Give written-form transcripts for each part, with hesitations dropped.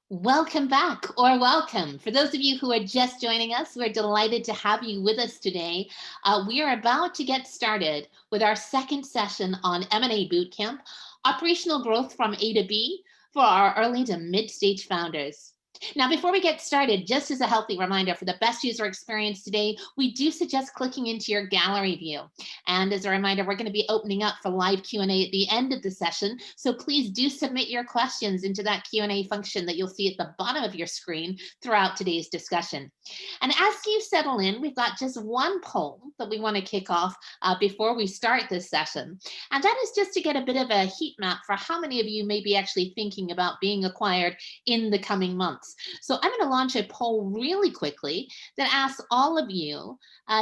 Welcome back, or welcome. For those of you who are just joining us, we're delighted to have you with us today. We are about to get started with our second session on M&A Bootcamp, Operational Growth from A to B for our early to mid-stage founders. Now, before we get started, just as a healthy reminder for the best user experience today, we do suggest clicking into your gallery view. And as a reminder, we're going to be opening up for live Q&A at the end of the session. So please do submit your questions into that Q&A function that you'll see at the bottom of your screen throughout today's discussion. And as you settle in, we've got just one poll that we want to kick off before we start this session. And that is just to get a bit of a heat map for how many of you may be actually thinking about being acquired in the coming months. So I'm going to launch a poll really quickly that asks all of you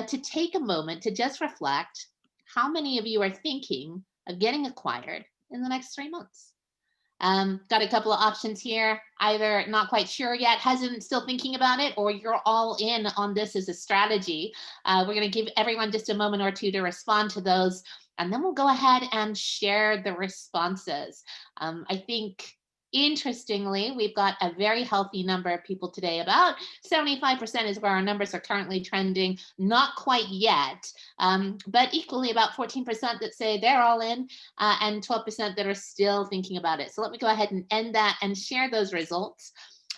to take a moment to just reflect how many of you are thinking of getting acquired in the next 3 months. Got a couple of options here, either not quite sure yet, hesitant, still thinking about it, or you're all in on this as a strategy. We're going to give everyone just a moment or two to respond to those, and then we'll go ahead and share the responses. I think, interestingly, we've got a very healthy number of people today. About 75% is where our numbers are currently trending. Not quite yet, but equally about 14% that say they're all in and 12% that are still thinking about it. So let me go ahead and end that and share those results.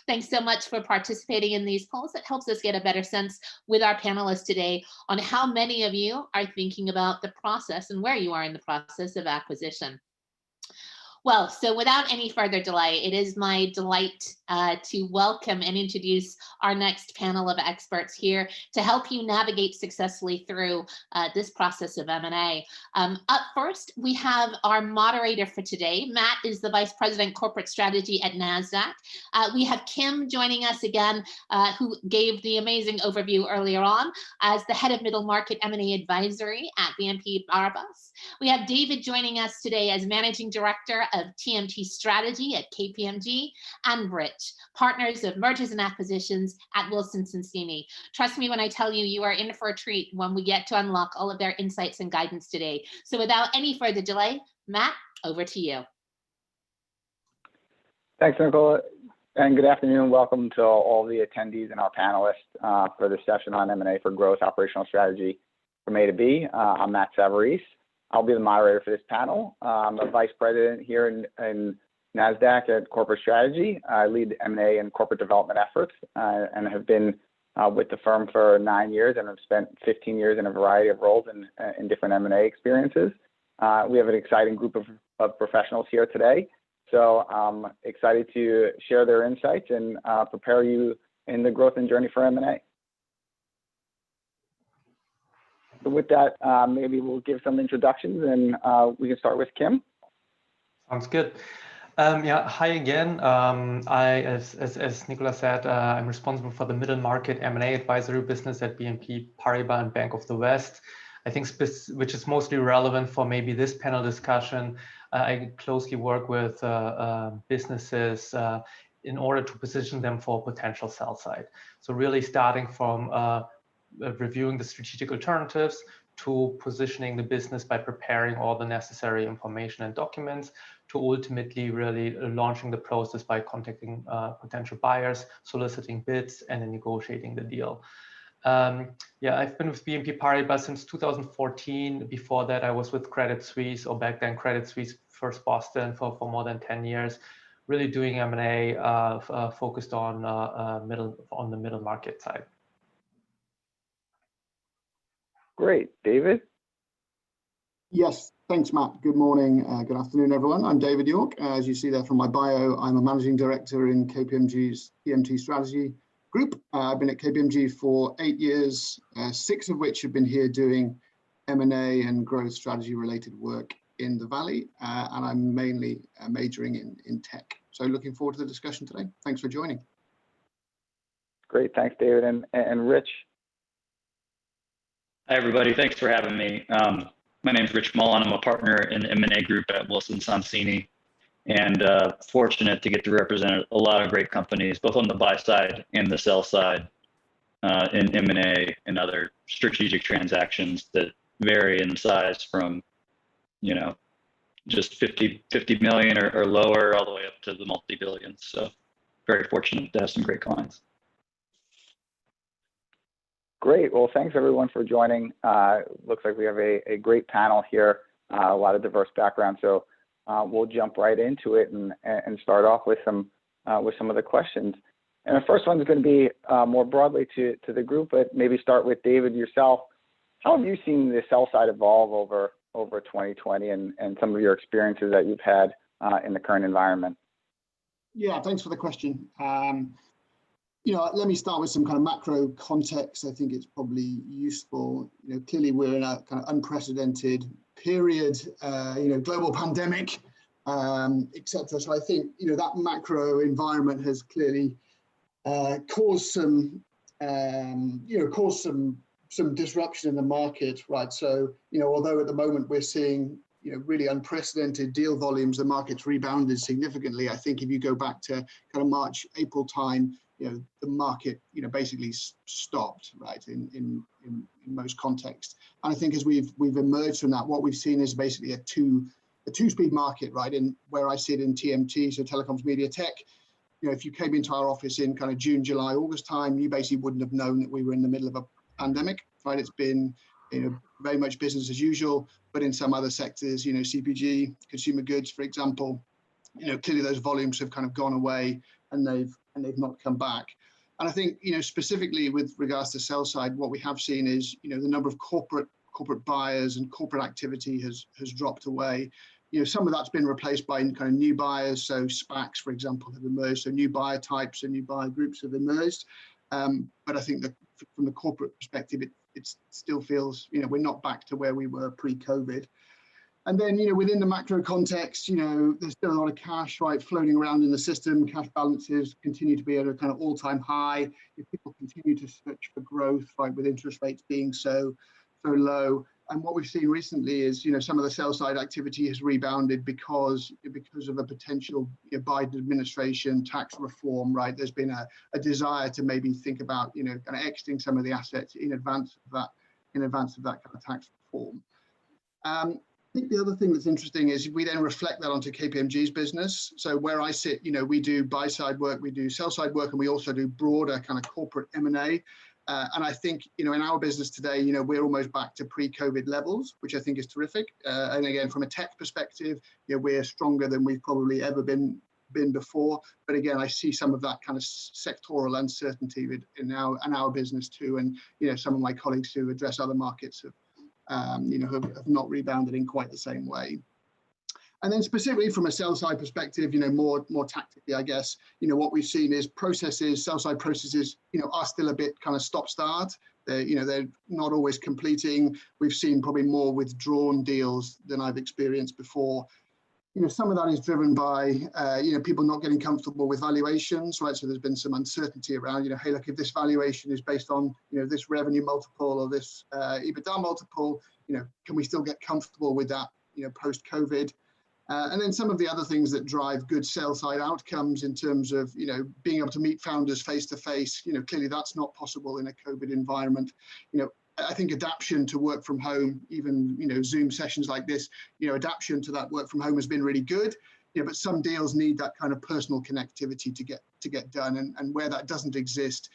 Thanks so much for participating in these polls. It helps us get a better sense with our panelists today on how many of you are thinking about the process and where you are in the process of acquisition. Well, so without any further delay, it is my delight to welcome and introduce our next panel of experts here to help you navigate successfully through this process of M&A. Up first, we have our moderator for today. Matt is the Vice President Corporate Strategy at Nasdaq. We have Kim joining us again, who gave the amazing overview earlier on as the Head of Middle Market M&A Advisory at BNP Paribas. We have David joining us today as Managing Director of TMT Strategy at KPMG, and Rich, Partners of Mergers and Acquisitions at Wilson Sonsini. Trust me when I tell you, you are in for a treat when we get to unlock all of their insights and guidance today. So without any further delay, Matt, over to you. Thanks, Nicole, and good afternoon. Welcome to all the attendees and our panelists for this session on M&A for Growth, Operational Strategy from A to B. I'm Matt Savarese. I'll be the moderator for this panel. I'm a vice president here in Nasdaq at Corporate Strategy. I lead M&A and corporate development efforts and have been with the firm for 9 years and have spent 15 years in a variety of roles in different M&A experiences. We have an exciting group of professionals here today. So I'm excited to share their insights and prepare you in the growth and journey for M&A. So with that, maybe we'll give some introductions and we can start with Kim. Sounds good. Yeah, hi again. As Nicola said, I'm responsible for the middle market M&A advisory business at BNP Paribas and Bank of the West. I think which is mostly relevant for maybe this panel discussion. I closely work with businesses in order to position them for potential sell side. So really starting from reviewing the strategic alternatives to positioning the business by preparing all the necessary information and documents to ultimately really launching the process by contacting potential buyers, soliciting bids, and then negotiating the deal. Yeah, I've been with BNP Paribas since 2014. Before that, I was with Credit Suisse, or back then Credit Suisse First Boston for more than 10 years, really doing M&A focused on the middle market side. Great, David. Yes, thanks, Matt. Good morning, good afternoon, everyone. I'm David York. As you see there from my bio, I'm a managing director in KPMG's TMT Strategy Group. I've been at KPMG for 8 years, 6 of which have been here doing M&A and growth strategy related work in the Valley, and I'm mainly majoring in tech. So looking forward to the discussion today. Thanks for joining. Great, thanks, David. And Rich. Hi, everybody. Thanks for having me. My name is Rich Mullen. I'm a partner in the M&A group at Wilson Sonsini, and fortunate to get to represent a lot of great companies, both on the buy side and the sell side in M&A and other strategic transactions that vary in size from, you know, just 50 million or lower all the way up to the multi-billions. So very fortunate to have some great clients. Great. Well, thanks everyone for joining. Looks like we have a great panel here, a lot of diverse backgrounds. So we'll jump right into it and start off with some of the questions. And the first one is going to be more broadly to the group, but maybe start with David yourself. How have you seen the sell side evolve over 2020 and some of your experiences that you've had in the current environment? Yeah, thanks for the question. Let me start with some kind of macro context. I think it's probably useful. Clearly we're in a kind of unprecedented period, global pandemic, etc. So I think, that macro environment has clearly caused some disruption in the market, right? So, although at the moment we're seeing, really unprecedented deal volumes, the market's rebounded significantly. I think if you go back to kind of March, April time, the market, basically stopped, right, in most contexts. And I think as we've emerged from that, what we've seen is basically a two-speed market, right? In where I sit in TMT, so telecoms, media, tech. If you came into our office in kind of June, July, August time, you basically wouldn't have known that we were in the middle of a pandemic, right? It's been, very much business as usual, but in some other sectors, CPG, consumer goods, for example, clearly those volumes have kind of gone away and they've not come back. And I think, specifically with regards to sell side, what we have seen is, the number of corporate buyers and corporate activity has dropped away. Some of that's been replaced by kind of new buyers. So SPACs, for example, have emerged. So new buyer types and new buyer groups have emerged. But I think that from the corporate perspective, it still feels, we're not back to where we were pre-COVID. And then, within the macro context, there's still a lot of cash, right, floating around in the system. Cash balances continue to be at a kind of all-time high. If people continue to search for growth, right, with interest rates being so low. And what we've seen recently is, some of the sell side activity has rebounded because of a potential Biden administration tax reform, right? There's been a desire to maybe think about, kind of exiting some of the assets in advance of that kind of tax reform. I think the other thing that's interesting is we then reflect that onto KPMG's business. So where I sit, we do buy side work, we do sell side work, and we also do broader kind of corporate M&A. And I think, in our business today, we're almost back to pre-COVID levels, which I think is terrific. And again, from a tech perspective, we're stronger than we've probably ever been before. But again, I see some of that kind of sectoral uncertainty in our business too. And, some of my colleagues who address other markets have not rebounded in quite the same way. And then specifically from a sell side perspective, more tactically, I guess, what we've seen is sell side processes, are still a bit kind of stop start. They're not always completing. We've seen probably more withdrawn deals than I've experienced before. Some of that is driven by, people not getting comfortable with valuations, right? So there's been some uncertainty around, hey, look, if this valuation is based on, this revenue multiple or this EBITDA multiple, can we still get comfortable with that, post-COVID? And then some of the other things that drive good sell side outcomes in terms of, being able to meet founders face to face, clearly that's not possible in a COVID environment. I think adaptation to work from home, even, Zoom sessions like this, adaptation to that work from home has been really good. But some deals need that kind of personal connectivity to get done. And where that doesn't exist,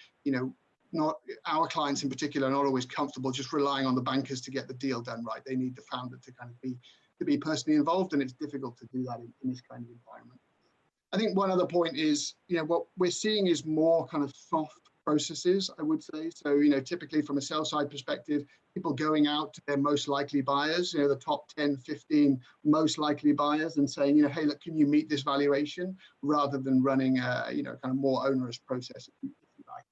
not our clients in particular are not always comfortable just relying on the bankers to get the deal done right. They need the founder to kind of be personally involved, and it's difficult to do that in this kind of environment. I think one other point is, what we're seeing is more kind of soft processes, I would say. So, typically from a sell side perspective, people going out to their most likely buyers, the top 10, 15 most likely buyers and saying, hey, look, can you meet this valuation, rather than running a, kind of more onerous process, if you like.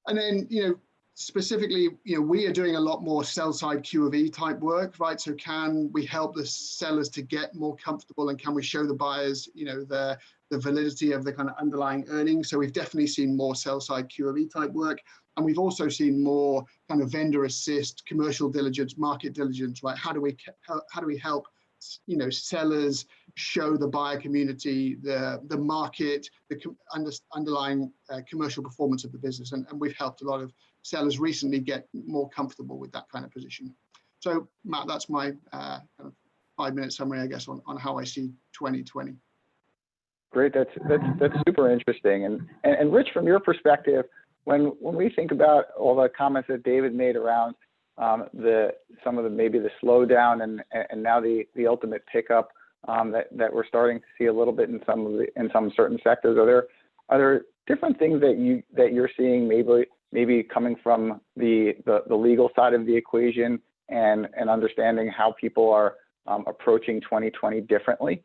And then, specifically, we are doing a lot more sell side Q of E type work, right? So can we help the sellers to get more comfortable, and can we show the buyers, the validity of the kind of underlying earnings? So we've definitely seen more sell side Q of E type work. And we've also seen more kind of vendor assist, commercial diligence, market diligence, right? How do we help, sellers show the buyer community, the market, the underlying commercial performance of the business. And we've helped a lot of sellers recently get more comfortable with that kind of position. So Matt, that's my kind of 5-minute summary, I guess, on how I see 2020. Great. That's super interesting. And Rich, from your perspective, when we think about all the comments that David made around some of the maybe the slowdown and now the ultimate pickup that we're starting to see a little bit in some certain sectors, are there different things that you're seeing maybe coming from the legal side of the equation and understanding how people are approaching 2020 differently?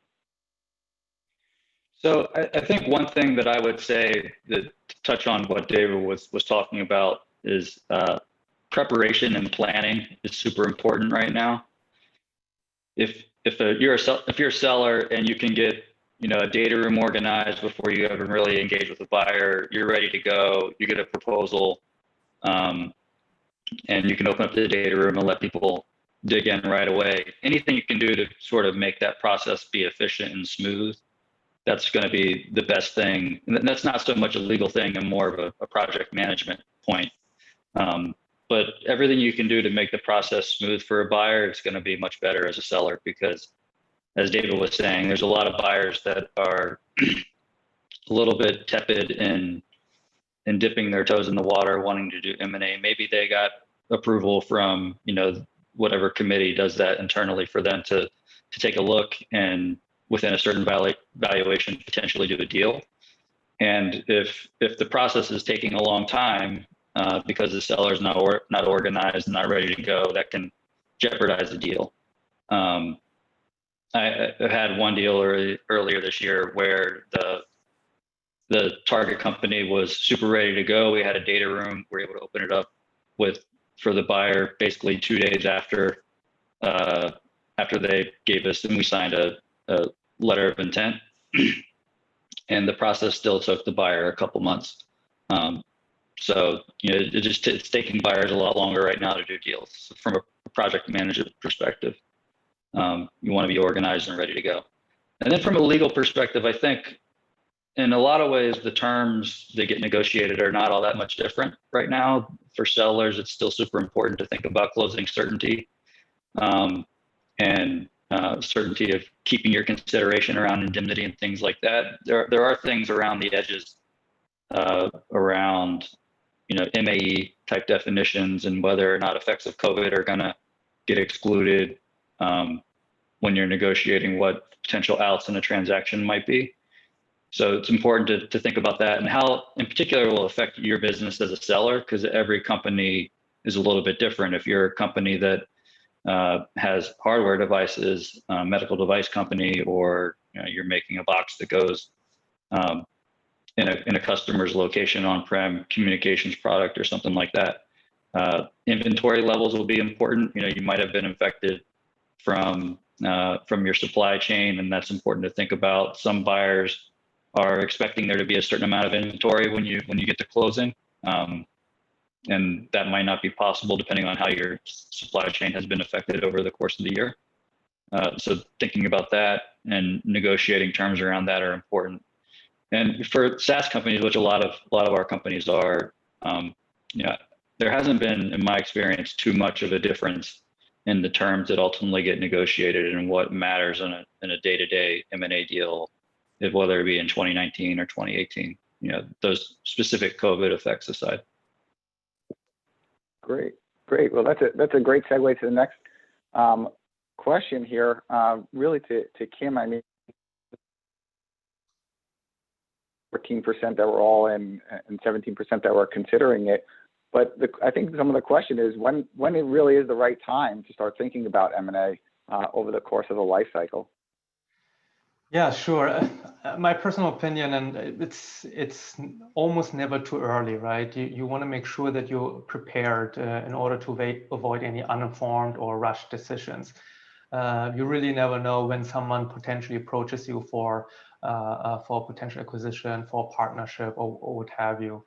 So I think one thing that I would say that to touch on what David was talking about is preparation and planning is super important right now. If you're a seller and you can get a data room organized before you ever really engage with a buyer, you're ready to go. You get a proposal, and you can open up the data room and let people dig in right away. Anything you can do to sort of make that process be efficient and smooth, that's going to be the best thing. And that's not so much a legal thing and more of a project management point. But everything you can do to make the process smooth for a buyer, it's going to be much better as a seller, because as David was saying, there's a lot of buyers that are a little bit tepid in dipping their toes in the water, wanting to do M&A. Maybe they got approval from, whatever committee does that internally for them to take a look and within a certain valuation potentially do a deal. And if the process is taking a long time because the seller is not organized and not ready to go, that can jeopardize the deal. I had one deal earlier this year where the target company was super ready to go. We had a data room. We were able to open it up for the buyer basically 2 days after they gave us, and we signed a letter of intent. And the process still took the buyer a couple months. So it's taking buyers a lot longer right now to do deals. So from a project manager perspective, you want to be organized and ready to go. And then from a legal perspective, I think in a lot of ways, the terms that get negotiated are not all that much different right now. For sellers, it's still super important to think about closing certainty and certainty of keeping your consideration around indemnity and things like that. There are things around the edges around MAE type definitions and whether or not effects of COVID are going to get excluded when you're negotiating what potential outs in a transaction might be. So it's important to think about that and how in particular will affect your business as a seller, because every company is a little bit different. If you're a company that has hardware devices, medical device company, or you're making a box that goes in a customer's location on-prem communications product or something like that. Inventory levels will be important. You might have been affected from your supply chain, and that's important to think about. Some buyers are expecting there to be a certain amount of inventory when you get to closing. And that might not be possible depending on how your supply chain has been affected over the course of the year. So thinking about that and negotiating terms around that are important. And for SaaS companies, which a lot of our companies are, there hasn't been, in my experience, too much of a difference in the terms that ultimately get negotiated and what matters in a day-to-day M&A deal, whether it be in 2019 or 2018. Those specific COVID effects aside. Great. Well, that's a great segue to the next question here. Really to Kim, I mean, 14% that were all in and 17% that were considering it. But I think some of the question is when it really is the right time to start thinking about M&A over the course of the life cycle. Yeah, sure. My personal opinion, and it's almost never too early, right? You want to make sure that you're prepared in order to avoid any uninformed or rushed decisions. You really never know when someone potentially approaches you for potential acquisition, for partnership, or what have you.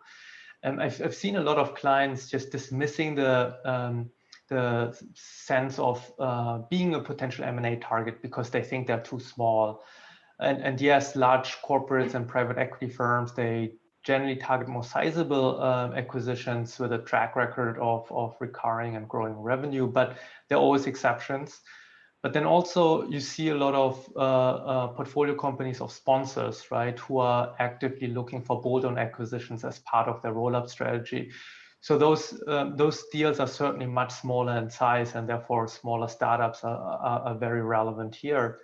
And I've seen a lot of clients just dismissing the sense of being a potential M&A target because they think they're too small. And yes, large corporates and private equity firms, they generally target more sizable acquisitions with a track record of recurring and growing revenue, but there are always exceptions. But then also you see a lot of portfolio companies of sponsors, right, who are actively looking for bolt-on acquisitions as part of their roll-up strategy. So those deals are certainly much smaller in size, and therefore smaller startups are very relevant here.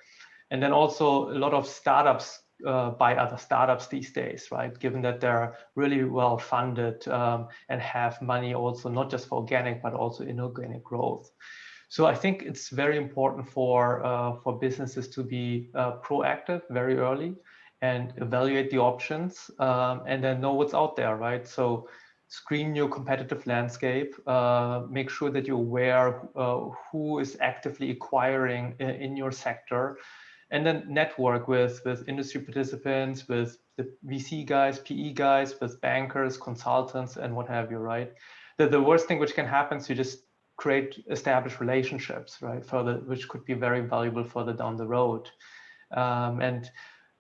And then also a lot of startups buy other startups these days, right? Given that they're really well funded and have money also not just for organic but also inorganic growth. So I think it's very important for businesses to be proactive very early and evaluate the options and then know what's out there, right? So screen your competitive landscape, make sure that you're aware who is actively acquiring in your sector, and then network with industry participants, with the VC guys, PE guys, with bankers, consultants, and what have you, right? The worst thing which can happen is you just create established relationships, right, further, which could be very valuable further down the road. And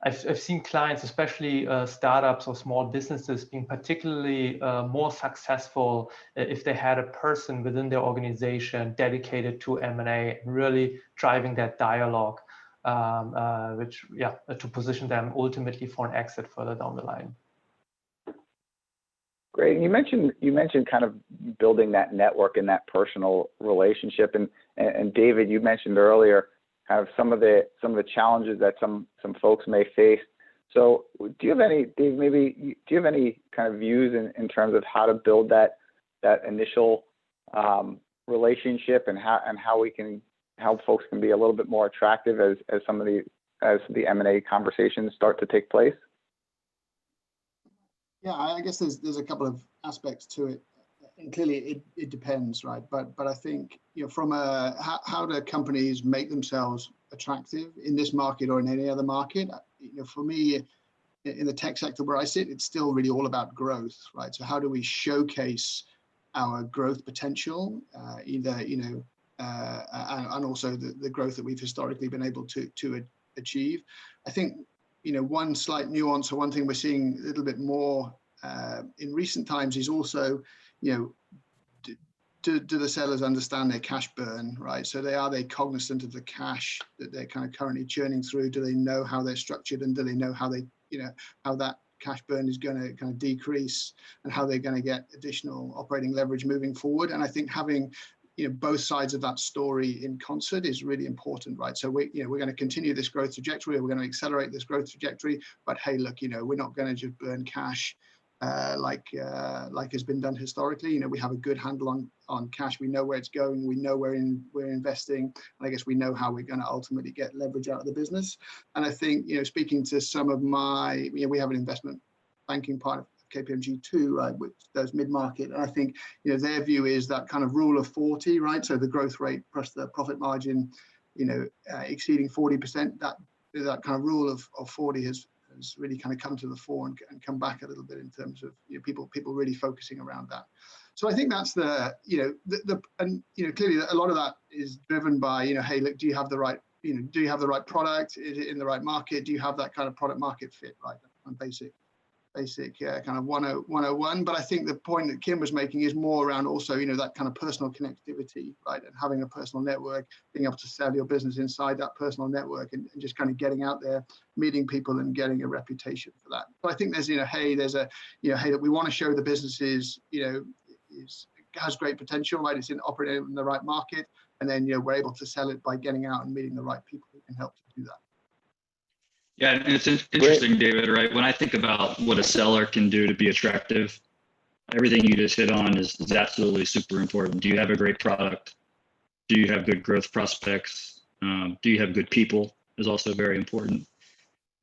I've seen clients, especially startups or small businesses, being particularly more successful if they had a person within their organization dedicated to M&A, really driving that dialogue, which, yeah, to position them ultimately for an exit further down the line. Great. You mentioned kind of building that network and that personal relationship, and David, you mentioned earlier kind of some of the challenges that some folks may face. So do you have any, Dave, maybe do you have any kind of views in terms of how to build that initial relationship, and how we can help folks can be a little bit more attractive as the M&A conversations start to take place? Yeah, I guess there's a couple of aspects to it, and clearly it depends, right? But I think, you know, from how do companies make themselves attractive in this market or in any other market? You know, for me, in the tech sector where I sit, it's still really all about growth, right? So how do we showcase our growth potential, either, you know, and also the growth that we've historically been able to achieve? I think, you know, one slight nuance, or one thing we're seeing a little bit more in recent times is also, you know, do the sellers understand their cash burn, right? So are they cognizant of the cash that they're kind of currently churning through? Do they know how they're structured, and do they know how they, you know, how that cash burn is going to kind of decrease, and how they're going to get additional operating leverage moving forward? And I think having, you know, both sides of that story in concert is really important, right? So we're going to continue this growth trajectory, we're going to accelerate this growth trajectory, but hey, look, you know, we're not going to just burn cash like has been done historically. You know, we have a good handle on cash. We know where it's going. We know we're investing, and I guess we know how we're going to ultimately get leverage out of the business. And I think, you know, speaking to some of my, you know, we have an investment banking part of KPMG too, right, which does mid-market, and I think, you know, their view is that kind of rule of 40, right? So the growth rate plus the profit margin, you know, exceeding 40%. That kind of rule of 40 has really kind of come to the fore and come back a little bit in terms of, you know, people really focusing around that. So I think that's the, you know, and, you know, clearly a lot of that is driven by, you know, hey, look, do you have the right product? Is it in the right market? Do you have that kind of product market fit, right? And basic kind of 101. But I think the point that Kim was making is more around also, you know, that kind of personal connectivity, right? And having a personal network, being able to sell your business inside that personal network, and just kind of getting out there, meeting people and getting a reputation for that. But I think there's, you know, hey, that we want to show the businesses, you know, has great potential, right? It's operating in the right market. And then, you know, we're able to sell it by getting out and meeting the right people who can help to do that. Yeah, and it's interesting, David, right? When I think about what a seller can do to be attractive, everything you just hit on is absolutely super important. Do you have a great product? Do you have good growth prospects? Do you have good people is also very important.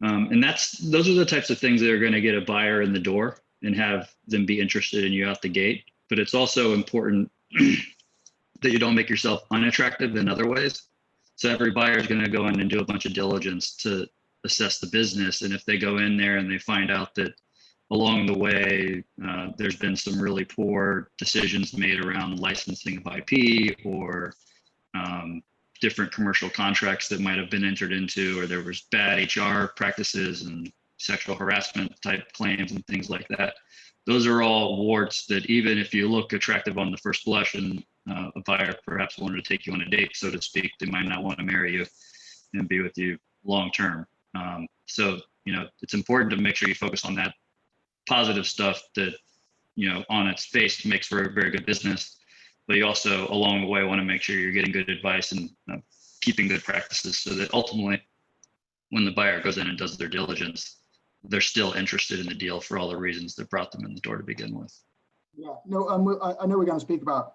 And those are the types of things that are going to get a buyer in the door and have them be interested in you out the gate. But it's also important that you don't make yourself unattractive in other ways. So every buyer is going to go in and do a bunch of diligence to assess the business. And if they go in there and they find out that along the way, there's been some really poor decisions made around licensing of IP, or different commercial contracts that might have been entered into, or there was bad HR practices and sexual harassment type claims and things like that. Those are all warts that, even if you look attractive on the first blush and a buyer perhaps wanted to take you on a date, so to speak. They might not want to marry you and be with you long term. So, it's important to make sure you focus on that positive stuff that, on its face makes for a very good business. But you also, along the way, want to make sure you're getting good advice and keeping good practices so that ultimately, when the buyer goes in and does their diligence, they're still interested in the deal for all the reasons that brought them in the door to begin with. Yeah, no, I know we're going to speak about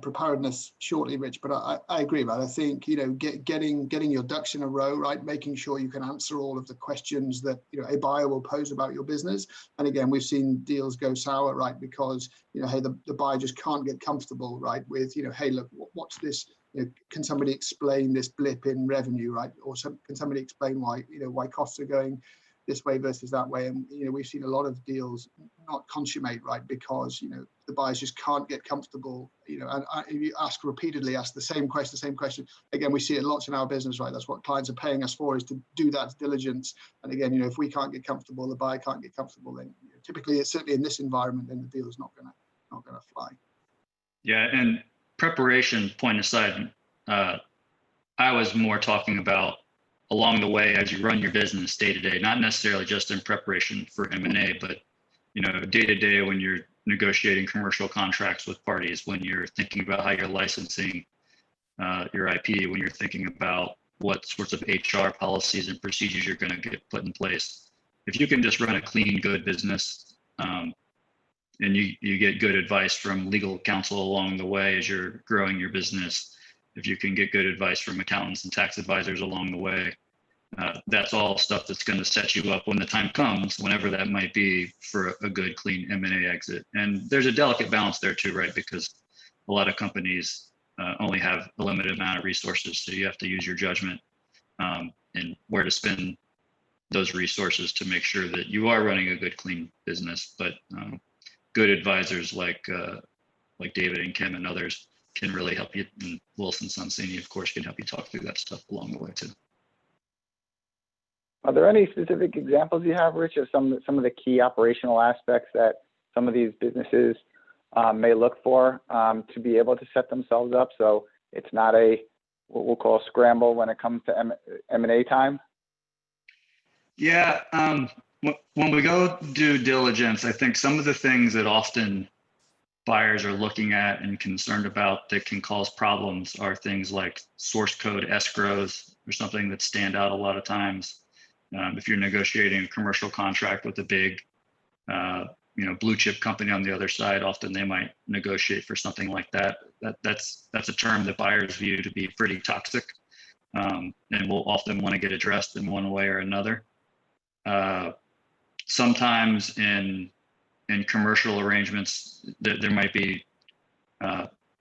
preparedness shortly, Rich, but I agree, man. I think, getting your ducks in a row, right? Making sure you can answer all of the questions that, a buyer will pose about your business. And again, we've seen deals go sour, right? Because, hey, the buyer just can't get comfortable, right? With, hey, look, what's this? Can somebody explain this blip in revenue, right? Or can somebody explain why, why costs are going this way versus that way? And we've seen a lot of deals not consummate, right, because the buyers just can't get comfortable, and if you ask the same question again, we see it lots in our business, right? That's what clients are paying us for, is to do that diligence. And again, if we can't get comfortable, the buyer can't get comfortable, then typically, it's certainly in this environment, then the deal is not gonna fly. Yeah, and preparation point aside, I was more talking about along the way as you run your business day to day, not necessarily just in preparation for M&A, but day to day when you're negotiating commercial contracts with parties, when you're thinking about how you're licensing your IP, when you're thinking about what sorts of HR policies and procedures you're going to get put in place. If you can just run a clean, good business, and you get good advice from legal counsel along the way as you're growing your business, if you can get good advice from accountants and tax advisors along the way, that's all stuff that's going to set you up when the time comes, whenever that might be, for a good, clean M&A exit. And there's a delicate balance there too, right? Because a lot of companies only have a limited amount of resources, so you have to use your judgment and where to spend those resources to make sure that you are running a good, clean business. But good advisors like David and Kim and others can really help you. And Wilson Sonsini, of course, can help you talk through that stuff along the way too. Are there any specific examples you have, Rich, of some of the key operational aspects that some of these businesses may look for to be able to set themselves up so it's not what we'll call a scramble when it comes to M&A time? Yeah, when we go due diligence, I think some of the things that often buyers are looking at and concerned about that can cause problems are things like source code escrows, or something that stand out a lot of times. If you're negotiating a commercial contract with a big, blue chip company on the other side, often they might negotiate for something like that. That's a term that buyers view to be pretty toxic, and will often want to get addressed in one way or another. Sometimes in commercial arrangements, there might be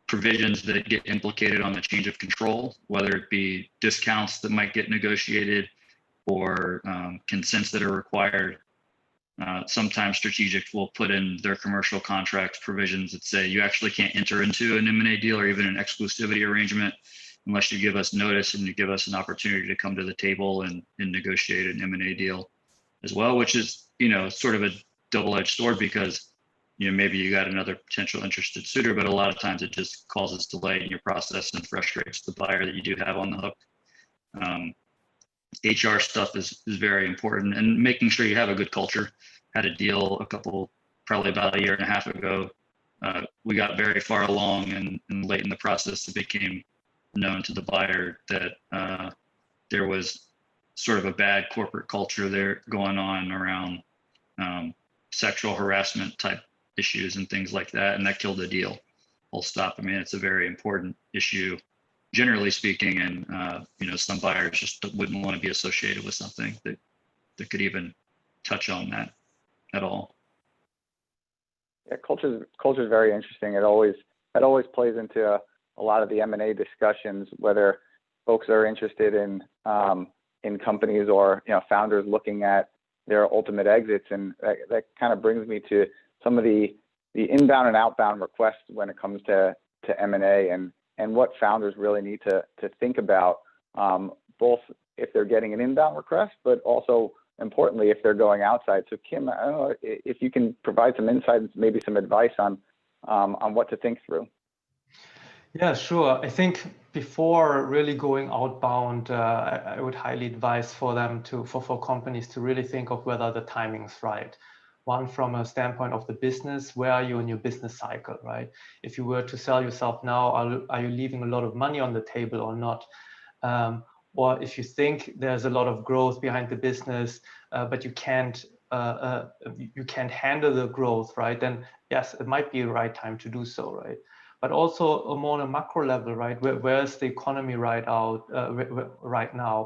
provisions that get implicated on the change of control, whether it be discounts that might get negotiated or consents that are required. Sometimes strategics will put in their commercial contract provisions that say you actually can't enter into an M&A deal or even an exclusivity arrangement unless you give us notice and you give us an opportunity to come to the table and negotiate an M&A deal as well, which is, sort of a double-edged sword, because, maybe you got another potential interested suitor, but a lot of times it just causes delay in your process and frustrates the buyer that you do have on the hook. HR stuff is very important, and making sure you have a good culture. Had a deal probably about a year and a half ago. We got very far along, and late in the process, it became known to the buyer that there was sort of a bad corporate culture there going on around sexual harassment type issues and things like that, and that killed the deal. Full stop. I mean, it's a very important issue, generally speaking, and some buyers just wouldn't want to be associated with something that could even touch on that at all. Yeah, culture is very interesting. It always plays into a lot of the M&A discussions, whether folks are interested in companies or founders looking at their ultimate exits, and that kind of brings me to some of the inbound and outbound requests when it comes to M&A and what founders really need to think about, both if they're getting an inbound request, but also importantly if they're going outside. So Kim, I don't know if you can provide some insights, maybe some advice on what to think through. Yeah, sure. I think before really going outbound, I would highly advise for them for companies to really think of whether the timing's right. One, from a standpoint of the business, where are you in your business cycle, right? If you were to sell yourself now, are you leaving a lot of money on the table or not? Or if you think there's a lot of growth behind the business, but you can't handle the growth, right? Then yes, it might be the right time to do so, right? But also more on a macro level, right? Where's the economy right now,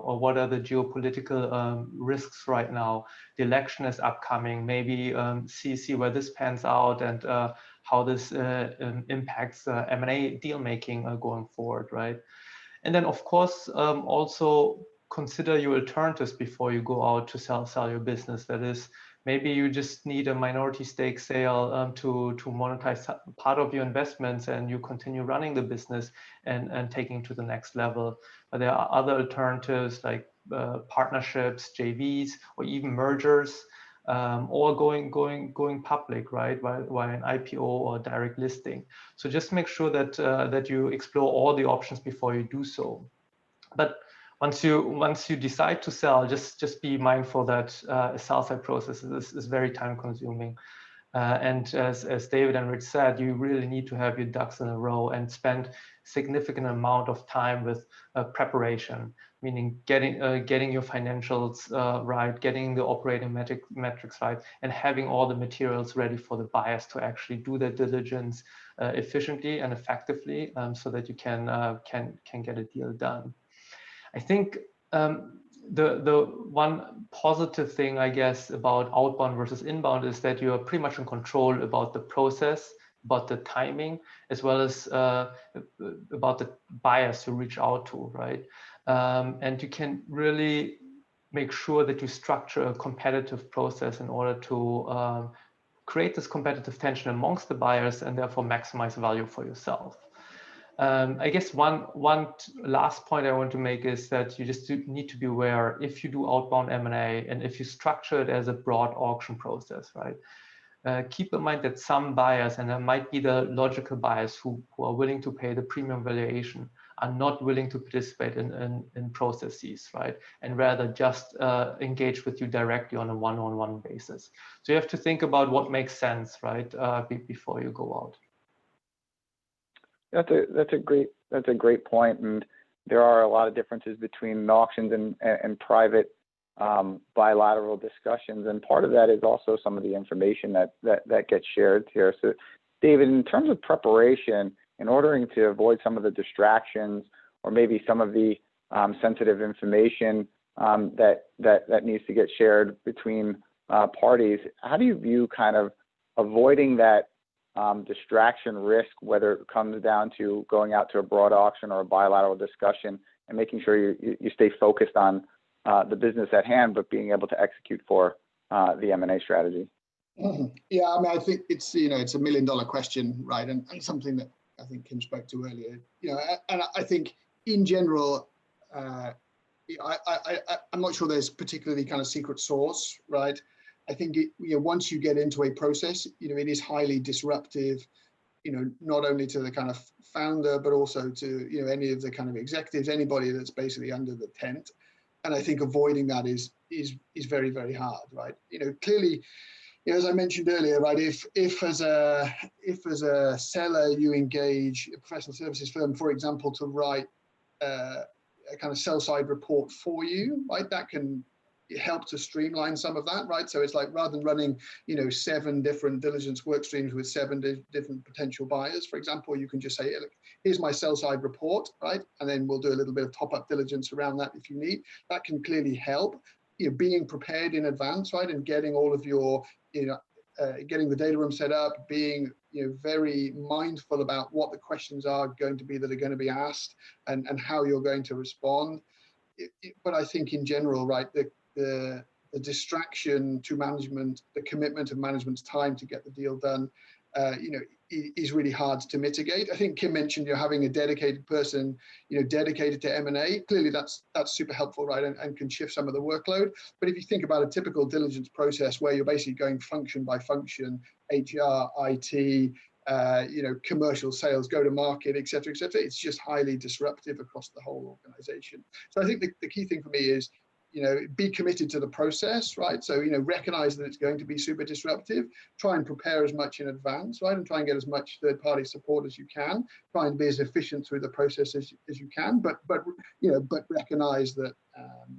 or what are the geopolitical risks right now? The election is upcoming. Maybe see where this pans out and how this impacts M&A deal making going forward, right? And then, of course, also consider your alternatives before you go out to sell your business. That is, maybe you just need a minority stake sale to monetize part of your investments, and you continue running the business and taking to the next level. But there are other alternatives like partnerships, JVs, or even mergers, or going public, right? Via an IPO or direct listing. So just make sure that that you explore all the options before you do so. But once you decide to sell, just be mindful that a sell side process is very time consuming. And as David and Rich said, you really need to have your ducks in a row and spend significant amount of time with preparation, meaning getting your financials right, getting the operating metrics right, and having all the materials ready for the buyers to actually do their diligence efficiently and effectively, so that you can get a deal done. I think the one positive thing, I guess, about outbound versus inbound is that you are pretty much in control about the process, about the timing, as well as about the buyers you reach out to, right? And you can really make sure that you structure a competitive process in order to create this competitive tension amongst the buyers and therefore maximize value for yourself. I guess one last point I want to make is that you just need to be aware, if you do outbound M&A and if you structure it as a broad auction process, right? Keep in mind that some buyers, and there might be the logical buyers who are willing to pay the premium valuation, are not willing to participate in processes, right? And rather just engage with you directly on a one-on-one basis. So you have to think about what makes sense, right? Before you go out. That's a great point, and there are a lot of differences between auctions and private bilateral discussions, and part of that is also some of the information that gets shared here. So, David, in terms of preparation, in ordering to avoid some of the distractions or maybe some of the sensitive information that needs to get shared between parties, how do you view kind of avoiding that distraction risk, whether it comes down to going out to a broad auction or a bilateral discussion, and making sure you stay focused on the business at hand, but being able to execute for the M&A strategy? Mm-hmm. Yeah, I mean, I think it's it's $1 million question, right? And something that I think Kim spoke to earlier. And I think in general, I'm not sure there's particularly kind of secret sauce, right? I think once you get into a process, it is highly disruptive, not only to the kind of founder, but also to any of the kind of executives, anybody that's basically under the tent. And I think avoiding that is very, very hard, right? Clearly, as I mentioned earlier, right, if as a seller you engage a professional services firm, for example, to write a kind of sell side report for you, right, that can help to streamline some of that, right? So it's like, rather than running 7 different diligence work streams with 7 different potential buyers, for example, you can just say, hey, look, here's my sell side report, right? And then we'll do a little bit of top up diligence around that if you need. That can clearly help. Being prepared in advance, right, and getting all of your getting the data room set up, being very mindful about what the questions are going to be that are going to be asked, and how you're going to respond. But I think in general, right, the distraction to management, the commitment of management's time to get the deal done, is really hard to mitigate. I think Kim mentioned having a dedicated person, dedicated to M&A. Clearly, that's super helpful, right, and can shift some of the workload. But if you think about a typical diligence process where you're basically going function by function, HR, IT, commercial sales, go to market, et cetera, et cetera. It's just highly disruptive across the whole organization. So I think the key thing for me is, be committed to the process, right? So, recognize that it's going to be super disruptive, try and prepare as much in advance, right? And try and get as much third-party support as you can, try and be as efficient through the process as you can, but recognize that,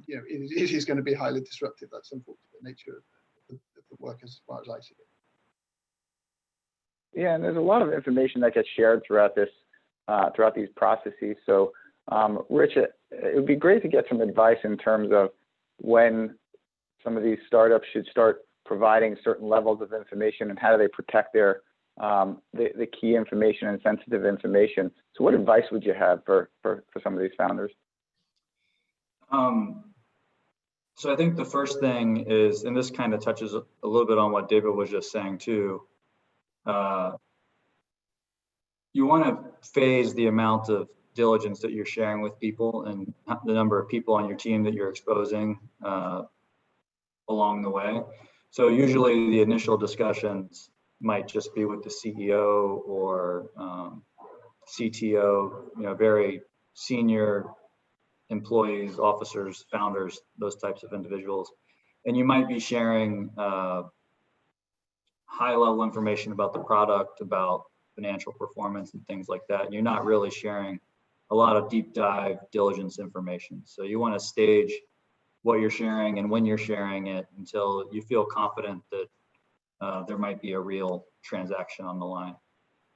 it is going to be highly disruptive. That's unfortunately the nature of the work as far as I see it. Yeah, and there's a lot of information that gets shared throughout these processes. So, Rich, it would be great to get some advice in terms of when some of these startups should start providing certain levels of information, and how do they protect their the key information and sensitive information. So, what advice would you have for some of these founders? So I think the first thing is, and this kind of touches a little bit on what David was just saying too. You want to phase the amount of diligence that you're sharing with people and the number of people on your team that you're exposing along the way. So usually the initial discussions might just be with the CEO or CTO, very senior employees, officers, founders, those types of individuals. And you might be sharing high-level information about the product, about financial performance and things like that. And you're not really sharing a lot of deep dive diligence information. So you want to stage what you're sharing and when you're sharing it until you feel confident that there might be a real transaction on the line.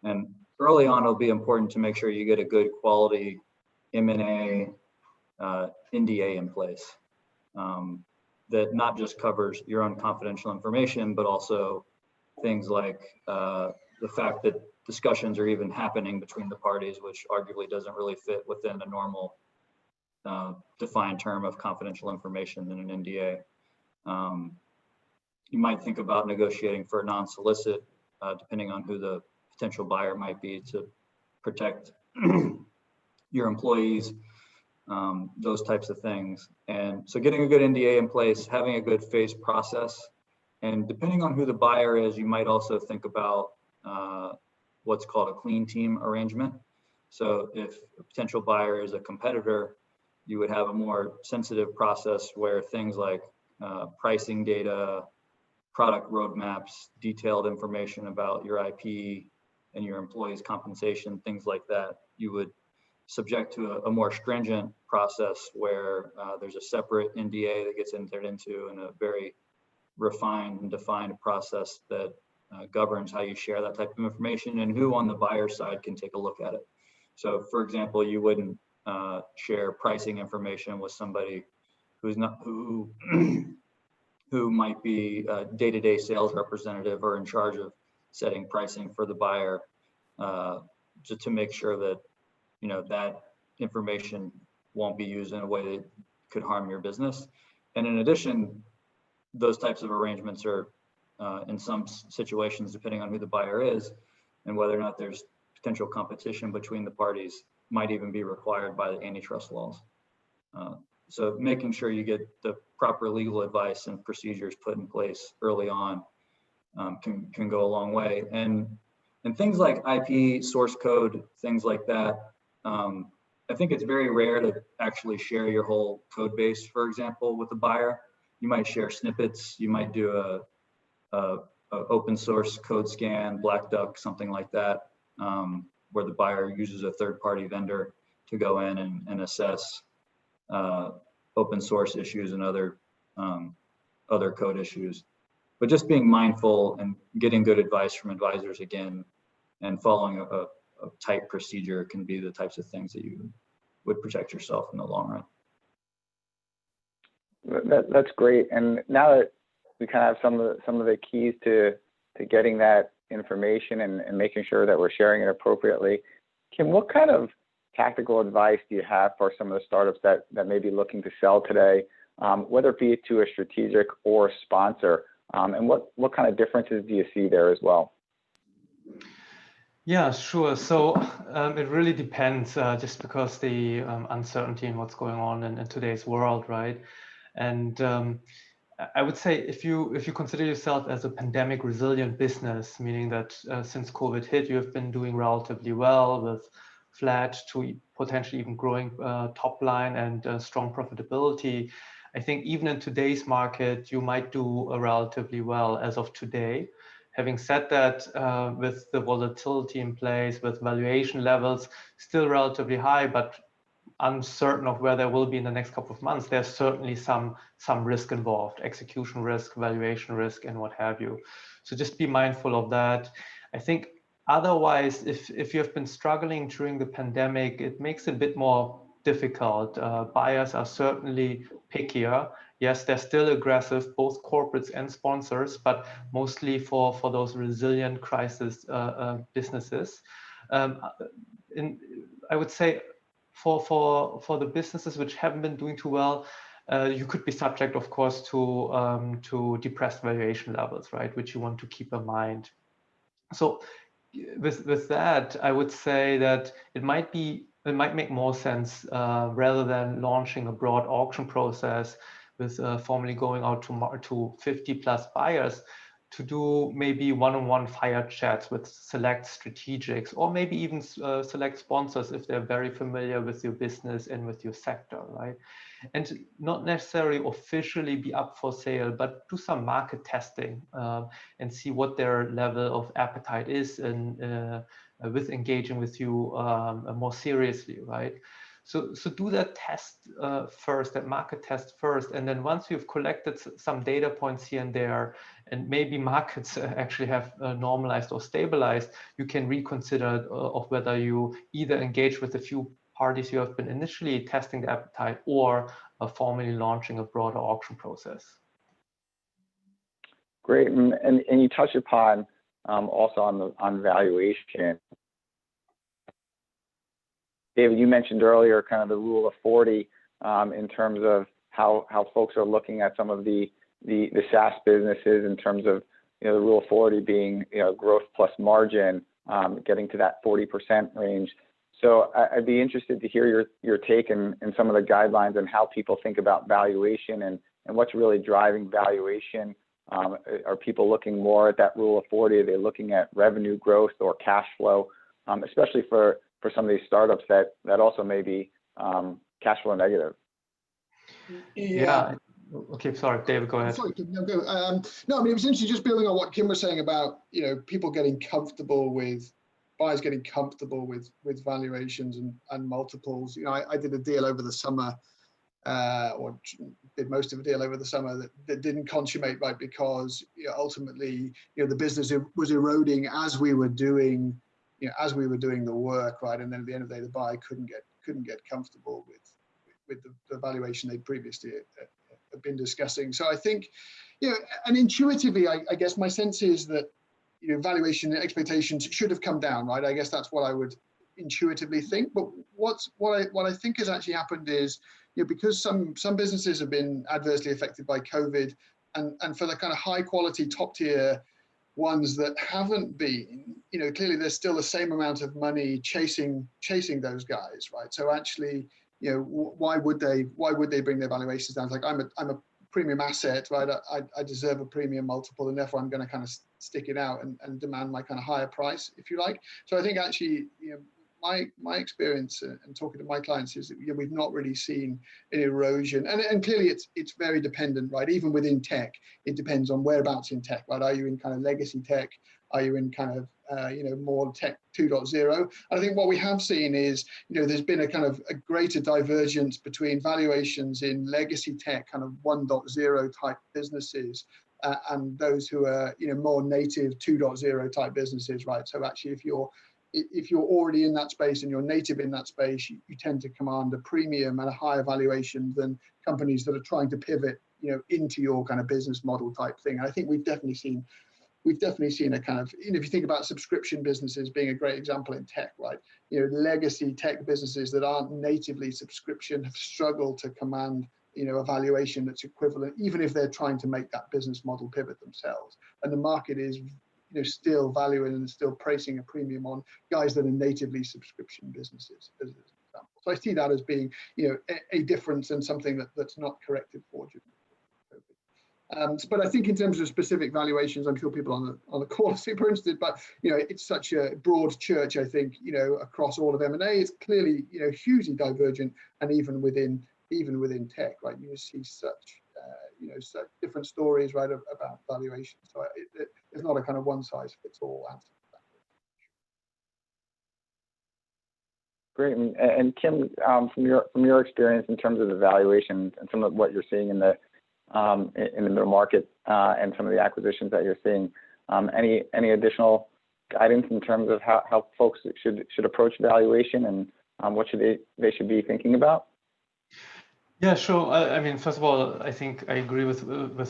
And early on, it'll be important to make sure you get a good quality M&A NDA in place that not just covers your own confidential information, but also things like the fact that discussions are even happening between the parties, which arguably doesn't really fit within a normal defined term of confidential information in an NDA. You might think about negotiating for a non-solicit, depending on who the potential buyer might be, to protect your employees, those types of things. And so getting a good NDA in place, having a good phase process, and depending on who the buyer is, you might also think about what's called a clean team arrangement. So if a potential buyer is a competitor, you would have a more sensitive process where things like pricing data, product roadmaps, detailed information about your IP and your employees' compensation, things like that, you would subject to a more stringent process where there's a separate NDA that gets entered into and a very refined and defined process that governs how you share that type of information and who on the buyer side can take a look at it. So for example, you wouldn't share pricing information with somebody who's not, who might be a day-to-day sales representative or in charge of setting pricing for the buyer, just to make sure that that information won't be used in a way that could harm your business. And in addition, those types of arrangements are in some situations, depending on who the buyer is and whether or not there's potential competition between the parties, might even be required by the antitrust laws. So making sure you get the proper legal advice and procedures put in place early on can go a long way. And things like IP, source code, things like that, I think it's very rare to actually share your whole code base, for example, with a buyer. You might share snippets, you might do a open source code scan, Black Duck, something like that, where the buyer uses a third-party vendor to go in and assess open source issues and other code issues. But just being mindful and getting good advice from advisors again, and following a tight procedure can be the types of things that you would protect yourself in the long run. That's great. And now that we kind of have some of the keys to getting that information and making sure that we're sharing it appropriately, Kim, what kind of tactical advice do you have for some of the startups that may be looking to sell today, whether it be to a strategic or sponsor, and what kind of differences do you see there as well? Yeah, sure. So it really depends, just because the uncertainty in what's going on in today's world, right? And I would say if you consider yourself as a pandemic resilient business, meaning that since COVID hit, you have been doing relatively well with flat to potentially even growing top line and strong profitability. I think even in today's market, you might do relatively well as of today. Having said that, with the volatility in place, with valuation levels still relatively high, but uncertain of where they will be in the next couple of months, there's certainly some risk involved, execution risk, valuation risk, and what have you. So just be mindful of that. I think otherwise, if you have been struggling during the pandemic, it makes it a bit more difficult. Buyers are certainly pickier. Yes, they're still aggressive, both corporates and sponsors, but mostly for those resilient crisis businesses. I would say for the businesses which haven't been doing too well, you could be subject, of course, to depressed valuation levels, right, which you want to keep in mind. So with that, I would say that it might make more sense rather than launching a broad auction process with formally going out to 50 plus buyers, to do maybe one-on-one fire chats with select strategics, or maybe even select sponsors if they're very familiar with your business and with your sector, right? And not necessarily officially be up for sale, but do some market testing and see what their level of appetite is and with engaging with you more seriously, right? So do that test first, that market test first. And then once you've collected some data points here and there, and maybe markets actually have normalized or stabilized, you can reconsider of whether you either engage with a few parties you have been initially testing the appetite or formally launching a broader auction process. Great, and you touched upon also on valuation. David, you mentioned earlier kind of the rule of 40 in terms of how folks are looking at some of the SaaS businesses in terms of, the rule of 40 being, growth plus margin, getting to that 40% range. So I'd be interested to hear your take and some of the guidelines on how people think about valuation and what's really driving valuation. Are people looking more at that rule of 40? Are they looking at revenue growth or cash flow, especially for some of these startups that also may be cash flow negative? Yeah. Okay, sorry, David, go ahead. Sorry, no, go. No, I mean, it was interesting just building on what Kim was saying about, people getting comfortable with, buyers getting comfortable with valuations and multiples. I did a deal over the summer, or did most of a deal over the summer that didn't consummate, right, because ultimately, the business was eroding as we were doing, the work, right, and then at the end of the day, the buyer couldn't get comfortable with the valuation they previously have been discussing. So I think, and intuitively, I guess my sense is that, valuation expectations should have come down, right? I guess that's what I would intuitively think. But what I think has actually happened is, because some businesses have been adversely affected by COVID, and for the kind of high quality top tier ones that haven't been, clearly there's still the same amount of money chasing those guys, right? So actually, why would they bring their valuations down? It's like, I'm a premium asset, right? I deserve a premium multiple, and therefore I'm going to kind of stick it out and demand my kind of higher price, if you like. So I think actually, my experience and talking to my clients is that we've not really seen an erosion, and clearly it's very dependent, right? Even within tech, it depends on whereabouts in tech, right? Are you in kind of legacy tech? Are you in kind of more tech 2.0? I think what we have seen is, there's been a kind of a greater divergence between valuations in legacy tech kind of 1.0 type businesses and those who are more native 2.0 type businesses, right? So actually, if you're already in that space and you're native in that space, you tend to command a premium and a higher valuation than companies that are trying to pivot, into your kind of business model type thing. And I think we've definitely seen a kind of, if you think about subscription businesses being a great example in tech, right? Legacy tech businesses that aren't natively subscription have struggled to command, a valuation that's equivalent, even if they're trying to make that business model pivot themselves. And the market is, still valuing and still pricing a premium on guys that are natively subscription businesses, as an example. So I see that as being, a difference and something that's not corrected for during COVID. But I think in terms of specific valuations, I'm sure people on the call are super interested, but it's such a broad church, I think, across all of M&A. It's clearly, hugely divergent, and even within tech, right, you see such such different stories, right, about valuation. So there's not a kind of one size fits all answer. Great. And Kim, from your experience in terms of the valuation and some of what you're seeing in the middle market and some of the acquisitions that you're seeing, any additional guidance in terms of how folks should approach valuation and what they should be thinking about? Yeah, sure. I mean, first of all, I think I agree with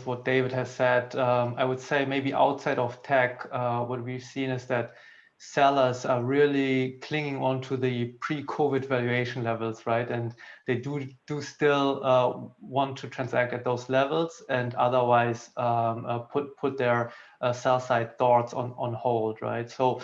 what David has said. I would say maybe outside of tech, what we've seen is that sellers are really clinging on to the pre-COVID valuation levels, right? And they do still want to transact at those levels, and otherwise put their sell side thoughts on hold, right? So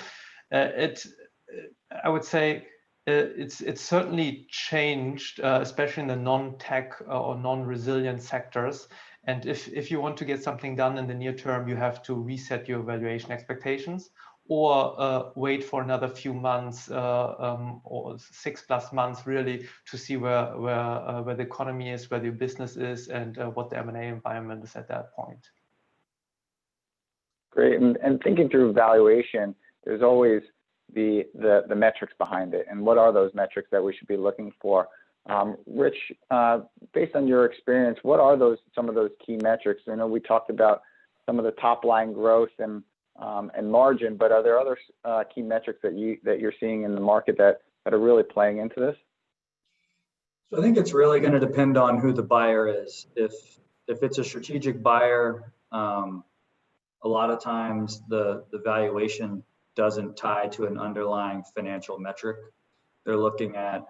I would say it's certainly changed, especially in the non-tech or non-resilient sectors. And if you want to get something done in the near term, you have to reset your valuation expectations, or wait for another few months or 6+ months really to see where the economy is, where the business is, and what the M&A environment is at that point. Great. And thinking through valuation, there's always the metrics behind it, and what are those metrics that we should be looking for? Rich, based on your experience, what are some of those key metrics? I know we talked about some of the top line growth and margin, but are there other key metrics that you're seeing in the market that are really playing into this? So I think it's really going to depend on who the buyer is. If it's a strategic buyer, a lot of times the valuation doesn't tie to an underlying financial metric. They're looking at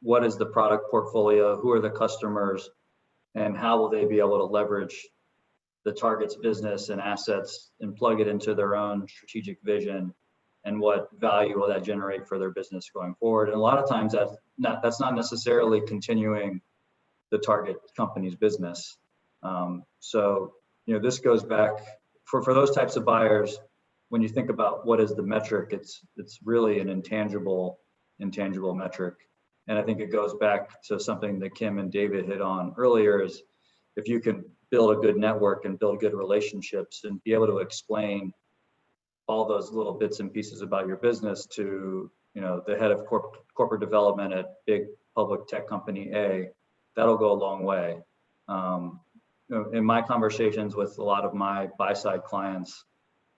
what is the product portfolio, who are the customers, and how will they be able to leverage the target's business and assets and plug it into their own strategic vision, and what value will that generate for their business going forward. And a lot of times that's not necessarily continuing the target company's business. So this goes back for those types of buyers. When you think about what is the metric, it's really an intangible metric. And I think it goes back to something that Kim and David hit on earlier, is if you can build a good network and build good relationships and be able to explain all those little bits and pieces about your business to the head of corporate development at big public tech company A, that'll go a long way. In my conversations with a lot of my buy-side clients,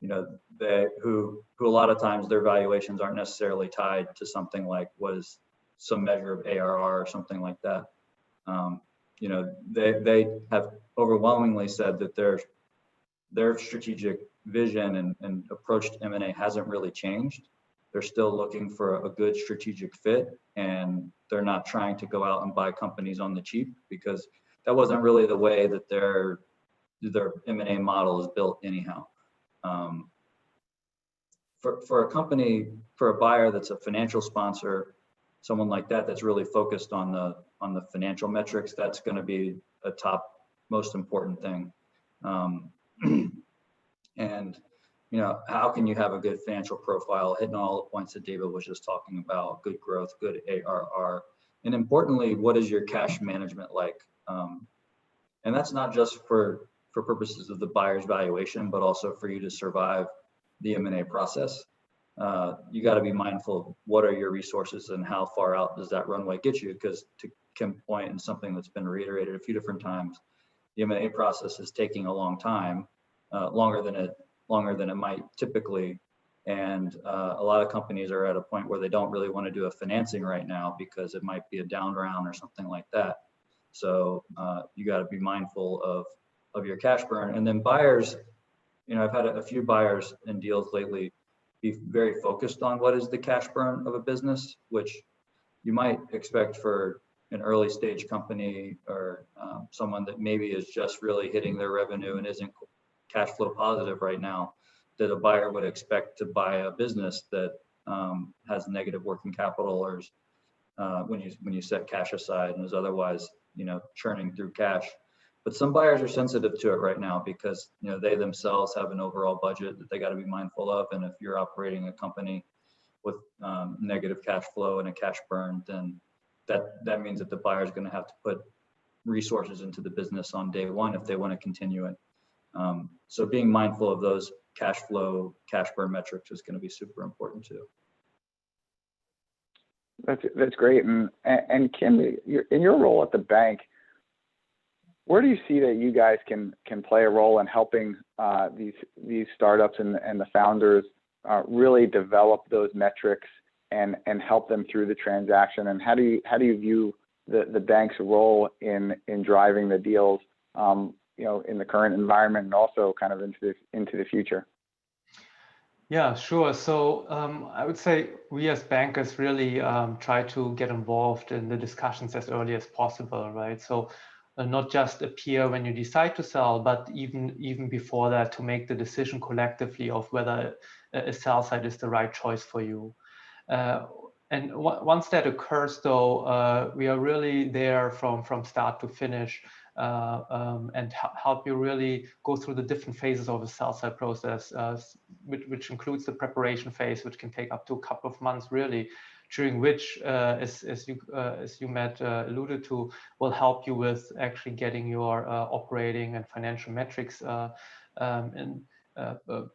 who a lot of times their valuations aren't necessarily tied to something like what is some measure of ARR or something like that. They have overwhelmingly said that their strategic vision and approach to M&A hasn't really changed. They're still looking for a good strategic fit, and they're not trying to go out and buy companies on the cheap, because that wasn't really the way that their M&A model is built anyhow. For a company, for a buyer that's a financial sponsor, someone like that's really focused on the financial metrics, that's going to be a top most important thing. And how can you have a good financial profile, hitting all the points that David was just talking about: good growth, good ARR, and importantly, what is your cash management like? And that's not just for purposes of the buyer's valuation, but also for you to survive the M&A process. You got to be mindful of what are your resources and how far out does that runway get you, because to Kim's point, and something that's been reiterated a few different times, the M&A process is taking a long time, longer than it might typically. And a lot of companies are at a point where they don't really want to do a financing right now because it might be a down round or something like that. So you got to be mindful of your cash burn. And then buyers, I've had a few buyers in deals lately be very focused on what is the cash burn of a business, which you might expect for an early stage company or someone that maybe is just really hitting their revenue and isn't cash flow positive right now, that a buyer would expect to buy a business that has negative working capital, or when you set cash aside and is otherwise churning through cash. But some buyers are sensitive to it right now because they themselves have an overall budget that they got to be mindful of. And if you're operating a company with negative cash flow and a cash burn, then that means that the buyer is going to have to put resources into the business on day one if they want to continue it. So being mindful of those cash flow, cash burn metrics is going to be super important too. That's great. And Kim, in your role at the bank, where do you see that you guys can play a role in helping these startups and the founders really develop those metrics and help them through the transaction? And how do you view the bank's role in driving the deals, in the current environment and also kind of into the future? Yeah, sure. So I would say we as bankers really try to get involved in the discussions as early as possible, right? So not just appear when you decide to sell, but even before that, to make the decision collectively of whether a sell side is the right choice for you. And once that occurs, though, we are really there from start to finish and help you really go through the different phases of the sell side process, which includes the preparation phase, which can take up to a couple of months, really, during which, as you Matt alluded to, will help you with actually getting your operating and financial metrics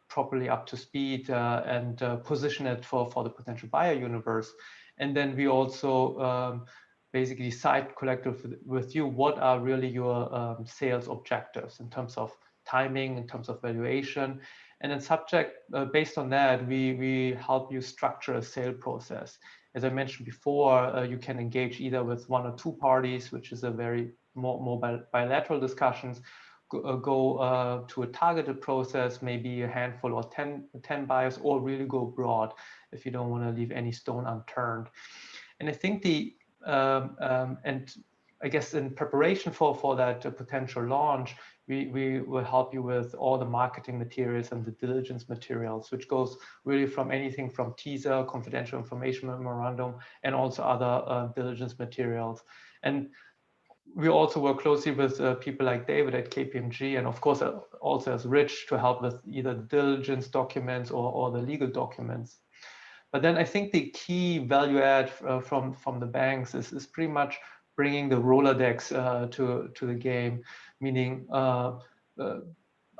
properly up to speed and position it for the potential buyer universe. And then we also basically decide collectively with you what are really your sales objectives in terms of timing, in terms of valuation. And then based on that, we help you structure a sale process. As I mentioned before, you can engage either with one or two parties, which is a very more bilateral discussions, go to a targeted process, maybe a handful or 10 buyers, or really go broad if you don't want to leave any stone unturned. And I think and I guess in preparation for that potential launch, we will help you with all the marketing materials and the diligence materials, which goes really from anything from teaser, confidential information memorandum, and also other diligence materials. And we also work closely with people like David at KPMG, and of course also as Rich to help with either the diligence documents or the legal documents. But then I think the key value add from the banks is pretty much bringing the Rolodex to the game, meaning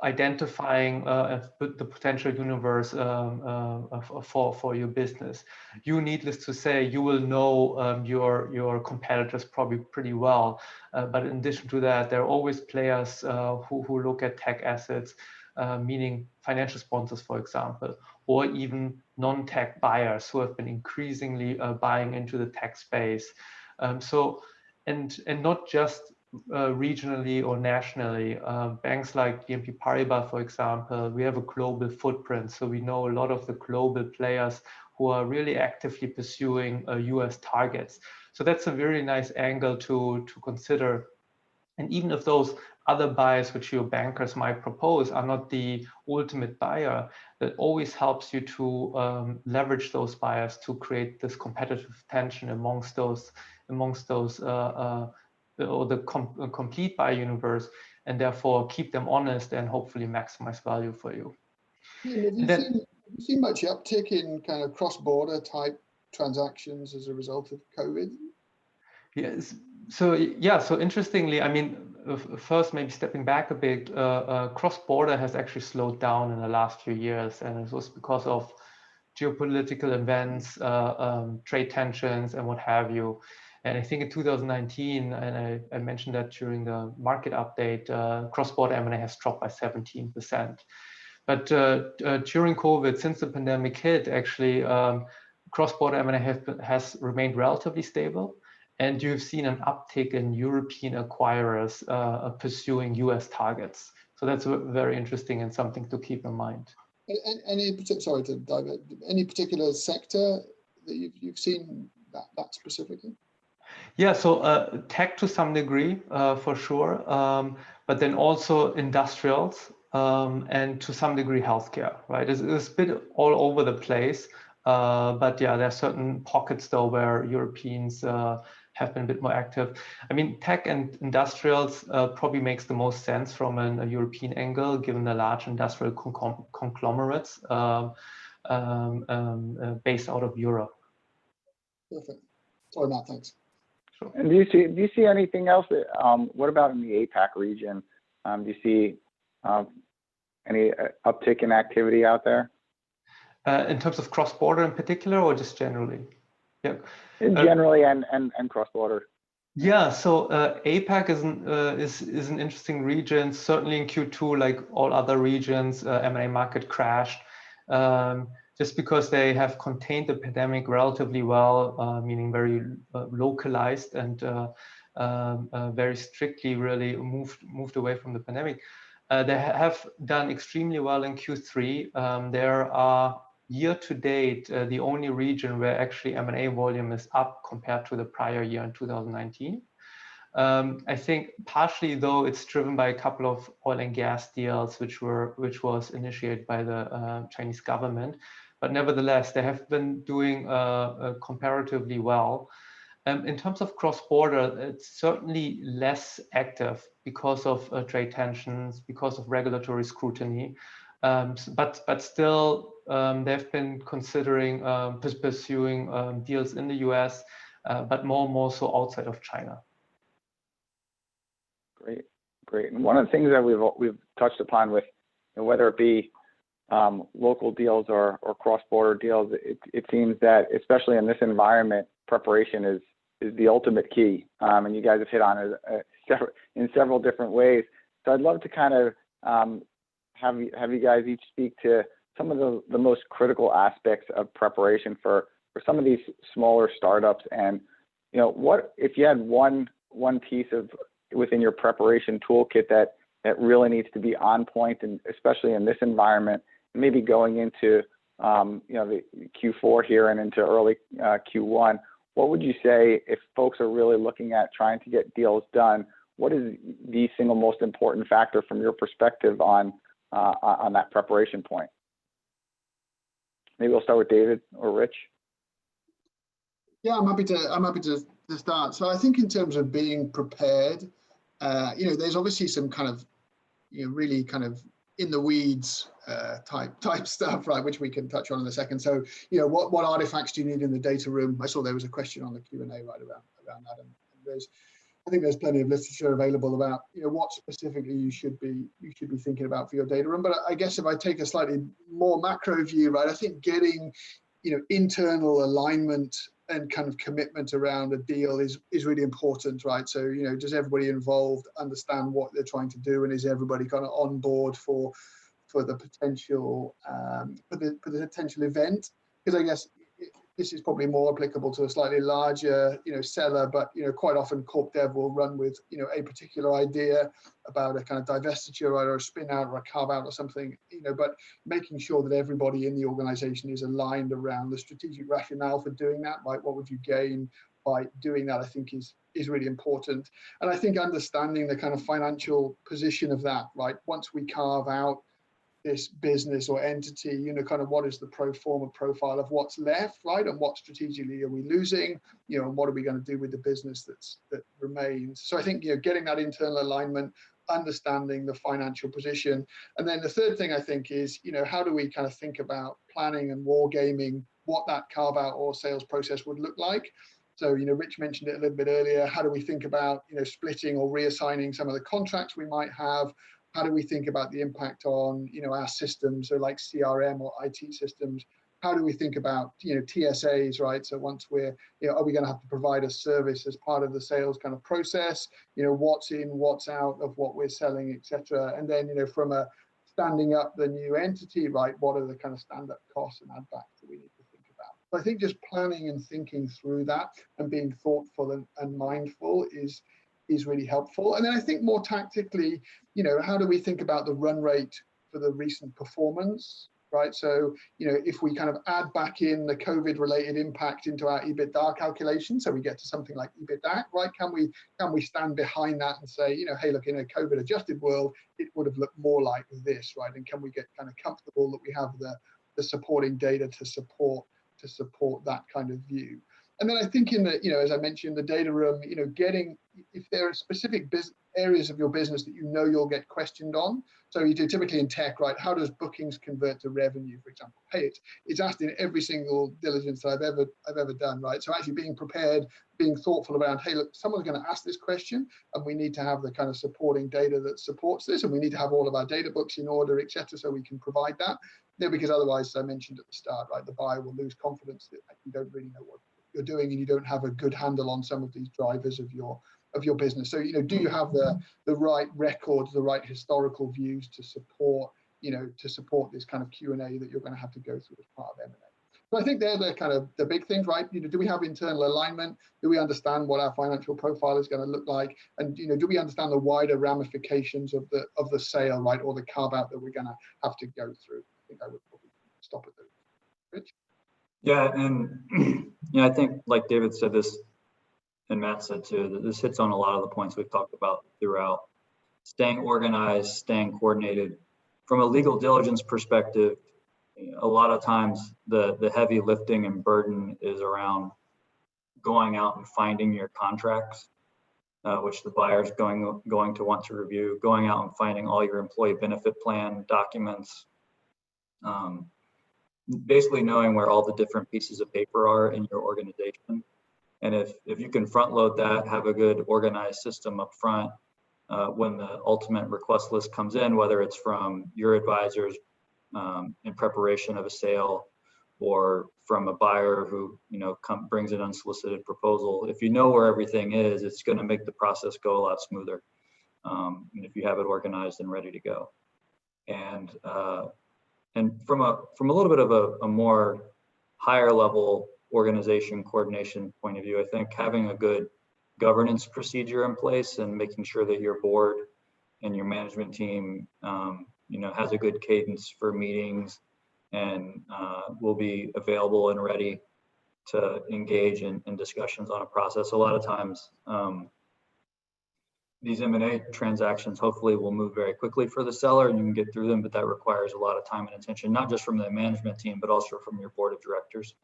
identifying the potential universe for your business. You, needless to say, you will know your competitors probably pretty well, but in addition to that, there are always players who look at tech assets, meaning financial sponsors, for example, or even non-tech buyers who have been increasingly buying into the tech space. And not just regionally or nationally. Banks like BNP Paribas, for example, we have a global footprint. So we know a lot of the global players who are really actively pursuing US targets. So that's a very nice angle to consider. And even if those other buyers which your bankers might propose are not the ultimate buyer, that always helps you to leverage those buyers to create this competitive tension amongst those or the complete buyer universe, and therefore keep them honest and hopefully maximize value for you. Have you seen much uptick in kind of cross-border type transactions as a result of COVID? Yes. So interestingly, I mean, first maybe stepping back a bit, cross-border has actually slowed down in the last few years, and it was because of geopolitical events, trade tensions, and what have you. And I think in 2019, and I mentioned that during the market update, cross-border M&A has dropped by 17%. But during COVID, since the pandemic hit, actually, cross-border M&A has remained relatively stable. And you've seen an uptick in European acquirers pursuing US targets. So that's very interesting and something to keep in mind. Sorry to divert, any particular sector that you've seen that specifically? Yeah, so tech to some degree, for sure, but then also industrials and to some degree healthcare, right? It's a bit all over the place, but yeah, there are certain pockets though where Europeans have been a bit more active. I mean, tech and industrials probably makes the most sense from a European angle, given the large industrial conglomerates based out of Europe. Perfect. Sorry, Matt, thanks. Sure. And do you see anything else? What about in the APAC region? Do you see any uptick in activity out there? In terms of cross-border in particular, or just generally? Yeah. Generally and cross-border. Yeah, so APAC is an interesting region. Certainly in Q2, like all other regions, M&A market crashed just because they have contained the pandemic relatively well, meaning very localized and very strictly really moved away from the pandemic. They have done extremely well in Q3. There are year to date, the only region where actually M&A volume is up compared to the prior year in 2019. I think partially though it's driven by a couple of oil and gas deals which was initiated by the Chinese government, but nevertheless they have been doing comparatively well. In terms of cross-border, it's certainly less active because of trade tensions, because of regulatory scrutiny. But still, they've been considering pursuing deals in the US, but more and more so outside of China. Great. And one of the things that we've touched upon with, whether it be local deals or cross-border deals, it seems that especially in this environment, preparation is the ultimate key. And you guys have hit on it in several different ways. So I'd love to kind of have you guys each speak to some of the most critical aspects of preparation for some of these smaller startups, and what if you had one piece of within your preparation toolkit that really needs to be on point, and especially in this environment, maybe going into the Q4 here and into early Q1, what would you say if folks are really looking at trying to get deals done? What is the single most important factor from your perspective on that preparation point? Maybe we'll start with David or Rich. Yeah, I'm happy to start. So I think in terms of being prepared, there's obviously some kind of, really kind of in the weeds type stuff, right, which we can touch on in a second. So, what artifacts do you need in the data room? I saw there was a question on the Q&A right around that, and I think there's plenty of literature available about what specifically you should be thinking about for your data room. But I guess if I take a slightly more macro view, right, I think getting internal alignment and kind of commitment around a deal is really important, right? So does everybody involved understand what they're trying to do, and is everybody kind of on board for the potential potential event? Because I guess this is probably more applicable to a slightly larger seller, but quite often corp dev will run with a particular idea about a kind of divestiture, right, or a spin out or a carve out or something, but making sure that everybody in the organization is aligned around the strategic rationale for doing that, right? What would you gain by doing that, I think is really important. And I think understanding the kind of financial position of that, right, once we carve out this business or entity, kind of what is the pro forma profile of what's left, right, and what strategically are we losing, and what are we going to do with the business that remains. So I think getting that internal alignment, understanding the financial position, and then the third thing I think is how do we kind of think about planning and wargaming what that carve out or sales process would look like. So Rich mentioned it a little bit earlier. How do we think about splitting or reassigning some of the contracts we might have? How do we think about the impact on our systems, so like CRM or IT systems? How do we think about TSAs, right? So once are we going to have to provide a service as part of the sales kind of process? What's in, what's out of what we're selling, etc. And then from a standing up the new entity, right? What are the kind of stand-up costs and add backs that we need to think about? So I think just planning and thinking through that and being thoughtful and mindful is really helpful. And then I think more tactically, how do we think about the run rate for the recent performance, right? So, if we kind of add back in the COVID related impact into our EBITDA calculation, so we get to something like EBITDA, right? Can we stand behind that and say, hey, look, in a COVID adjusted world, it would have looked more like this, right? And can we get kind of comfortable that we have the supporting data to support that kind of view? And then I think in the, as I mentioned, the data room, getting, if there are specific areas of your business that you'll get questioned on. So you do typically in tech, right? How does bookings convert to revenue, for example? Hey, it's asked in every single diligence that I've ever done, right? So actually being prepared, being thoughtful around, hey, look, someone's going to ask this question, and we need to have the kind of supporting data that supports this, and we need to have all of our data books in order, etc., so we can provide that. Because otherwise, as I mentioned at the start, right, the buyer will lose confidence that you don't really know what you're doing, and you don't have a good handle on some of these drivers of your business. So, do you have the right records, the right historical views to support, this kind of Q&A that you're going to have to go through as part of M&A? So I think they're the kind of the big things, right? Do we have internal alignment? Do we understand what our financial profile is going to look like? And do we understand the wider ramifications of the sale, right, or the carve out that we're going to have to go through? I think I would probably stop at those. Rich? Yeah, and I think like David said this, and Matt said too, that this hits on a lot of the points we've talked about throughout. Staying organized, staying coordinated. From a legal diligence perspective, a lot of times the heavy lifting and burden is around going out and finding your contracts, which the buyer is going to want to review, going out and finding all your employee benefit plan documents, basically knowing where all the different pieces of paper are in your organization. And if you can front load that, have a good organized system up front, when the ultimate request list comes in, whether it's from your advisors in preparation of a sale, or from a buyer who brings an unsolicited proposal, if you know where everything is, it's going to make the process go a lot smoother. And if you have it organized and ready to go, and from a little bit of a more higher level organization coordination point of view, I think having a good governance procedure in place and making sure that your board and your management team, has a good cadence for meetings and will be available and ready to engage in discussions on a process. A lot of times, these M&A transactions hopefully will move very quickly for the seller and you can get through them, but that requires a lot of time and attention, not just from the management team, but also from your board of directors.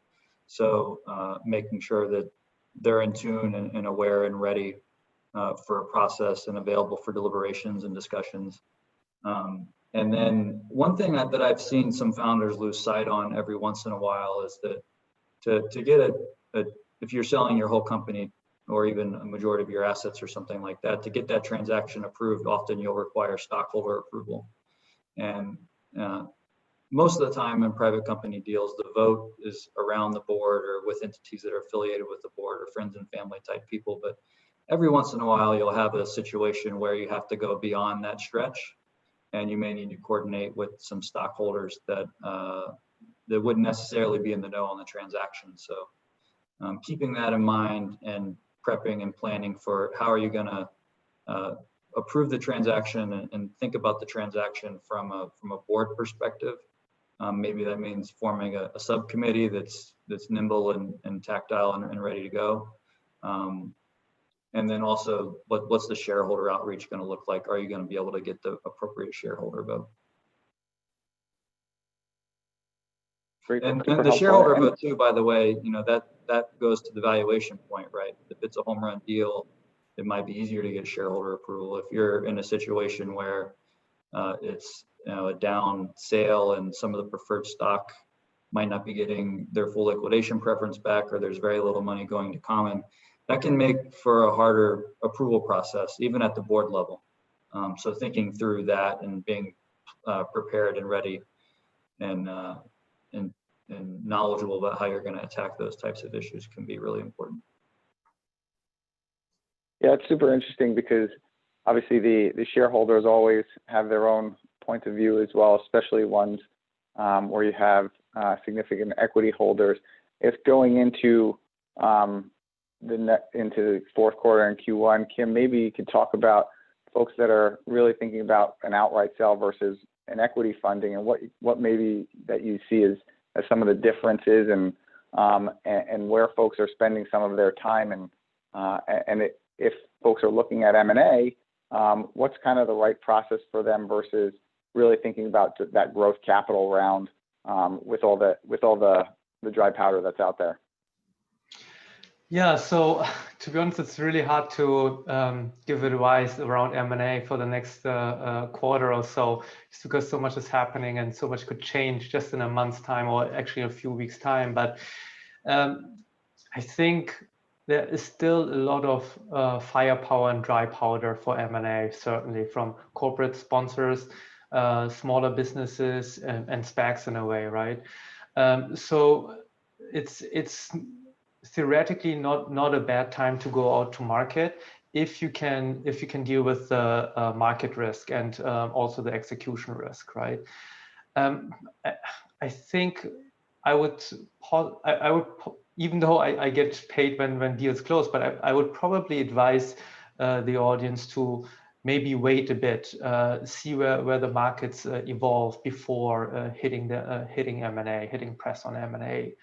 So making sure that they're in tune and aware and ready for a process and available for deliberations and discussions. And then one thing that I've seen some founders lose sight on every once in a while is that to get if you're selling your whole company or even a majority of your assets or something like that, to get that transaction approved, often you'll require stockholder approval. And most of the time in private company deals, the vote is around the board or with entities that are affiliated with the board or friends and family type people. But every once in a while, you'll have a situation where you have to go beyond that stretch, and you may need to coordinate with some stockholders that wouldn't necessarily be in the know on the transaction. So keeping that in mind and prepping and planning for how are you going to approve the transaction and think about the transaction from a board perspective. Maybe that means forming a subcommittee that's nimble and tactile and ready to go. And then also, what's the shareholder outreach going to look like? Are you going to be able to get the appropriate shareholder vote? And the shareholder vote too, by the way, that goes to the valuation point, right? If it's a home run deal, it might be easier to get shareholder approval. If you're in a situation where it's a down sale and some of the preferred stock might not be getting their full liquidation preference back, or there's very little money going to common, that can make for a harder approval process, even at the board level. So thinking through that and being prepared and ready and knowledgeable about how you're going to attack those types of issues can be really important. Yeah, it's super interesting because obviously the shareholders always have their own point of view as well, especially ones where you have significant equity holders. If going into the fourth quarter and Q1, Kim, maybe you could talk about folks that are really thinking about an outright sale versus an equity funding, and what maybe that you see as some of the differences and where folks are spending some of their time, and if folks are looking at M&A, what's kind of the right process for them versus really thinking about that growth capital round with all the dry powder that's out there. Yeah, so to be honest, it's really hard to give advice around M&A for the next quarter or so, just because so much is happening and so much could change just in a month's time or actually a few weeks' time. But I think there is still a lot of firepower and dry powder for M&A, certainly from corporate sponsors, smaller businesses, and SPACs in a way, right? So it's theoretically not a bad time to go out to market if you can deal with the market risk and also the execution risk, right? I think I would even though I get paid when deals close, but I would probably advise the audience to maybe wait a bit, see where the markets evolve before hitting M&A, hitting press on M&A.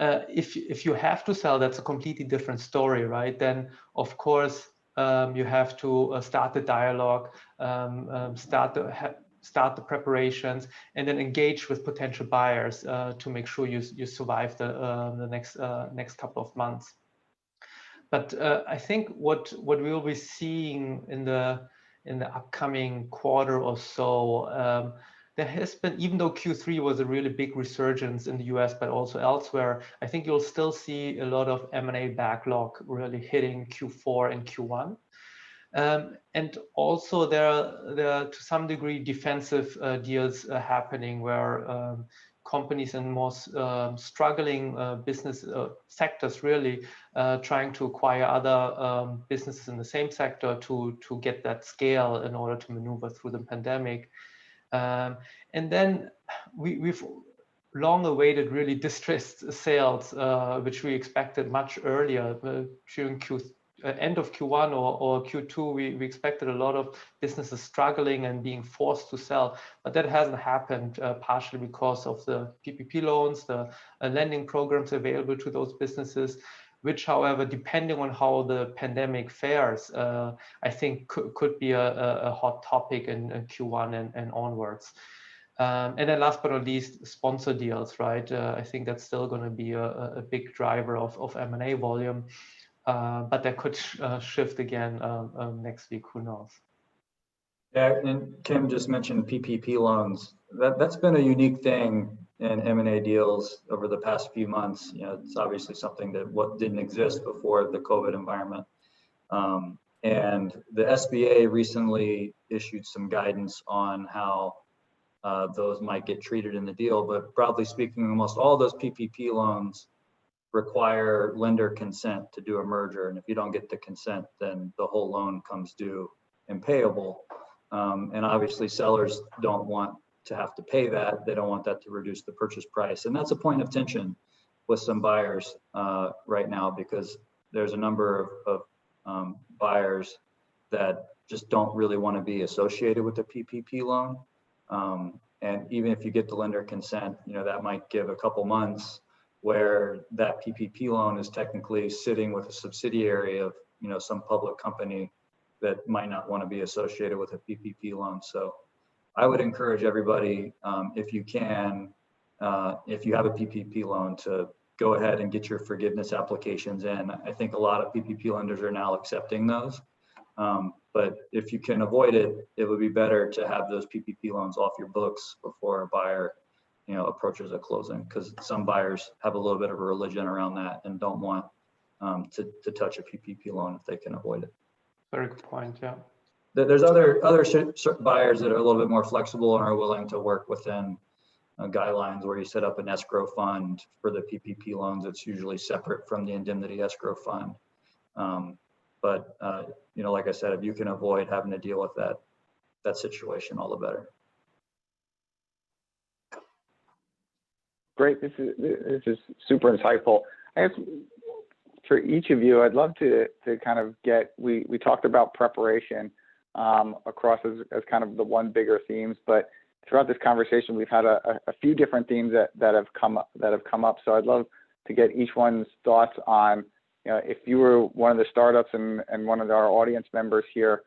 If you have to sell, that's a completely different story, right? Then of course you have to start the dialogue, start the preparations, and then engage with potential buyers to make sure you survive the next couple of months. But I think what we will be seeing in the upcoming quarter or so, there has been, even though Q3 was a really big resurgence in the US, but also elsewhere, I think you'll still see a lot of M&A backlog really hitting Q4 and Q1. And also there are to some degree defensive deals happening where companies in more struggling business sectors really trying to acquire other businesses in the same sector to get that scale in order to maneuver through the pandemic. And then we've long awaited really distressed sales, which we expected much earlier during end of Q1 or Q2. We expected a lot of businesses struggling and being forced to sell, but that hasn't happened, partially because of the PPP loans, the lending programs available to those businesses, which, however, depending on how the pandemic fares, I think could be a hot topic in Q1 and onwards. And then last but not least, sponsor deals, right? I think that's still going to be a big driver of M&A volume, but that could shift again next week, who knows? Yeah, and Kim just mentioned PPP loans. That's been a unique thing in M&A deals over the past few months. You know, it's obviously something that didn't exist before the COVID environment. And the SBA recently issued some guidance on how those might get treated in the deal. But broadly speaking, almost all those PPP loans require lender consent to do a merger. And if you don't get the consent, then the whole loan comes due and payable. And obviously sellers don't want to have to pay that. They don't want that to reduce the purchase price. And that's a point of tension with some buyers right now, because there's a number of buyers that just don't really want to be associated with the PPP loan. And even if you get the lender consent, you know, that might give a couple months where that PPP loan is technically sitting with a subsidiary of, you know, some public company that might not want to be associated with a PPP loan. So I would encourage everybody, if you can, if you have a PPP loan, to go ahead and get your forgiveness applications in. I think a lot of PPP lenders are now accepting those. But if you can avoid it, it would be better to have those PPP loans off your books before a buyer, you know, approaches a closing, because some buyers have a little bit of a religion around that and don't want to touch a PPP loan if they can avoid it. Very good point. Yeah. There's other buyers that are a little bit more flexible and are willing to work within guidelines where you set up an escrow fund for the PPP loans. It's usually separate from the indemnity escrow fund. But you know, like I said, if you can avoid having to deal with that situation, all the better. Great. This is super insightful. I guess for each of you, I'd love to kind of get, we talked about preparation across as kind of the one bigger themes, but throughout this conversation, we've had a few different themes that have come up. So I'd love to get each one's thoughts on, you know, if you were one of the startups and one of our audience members here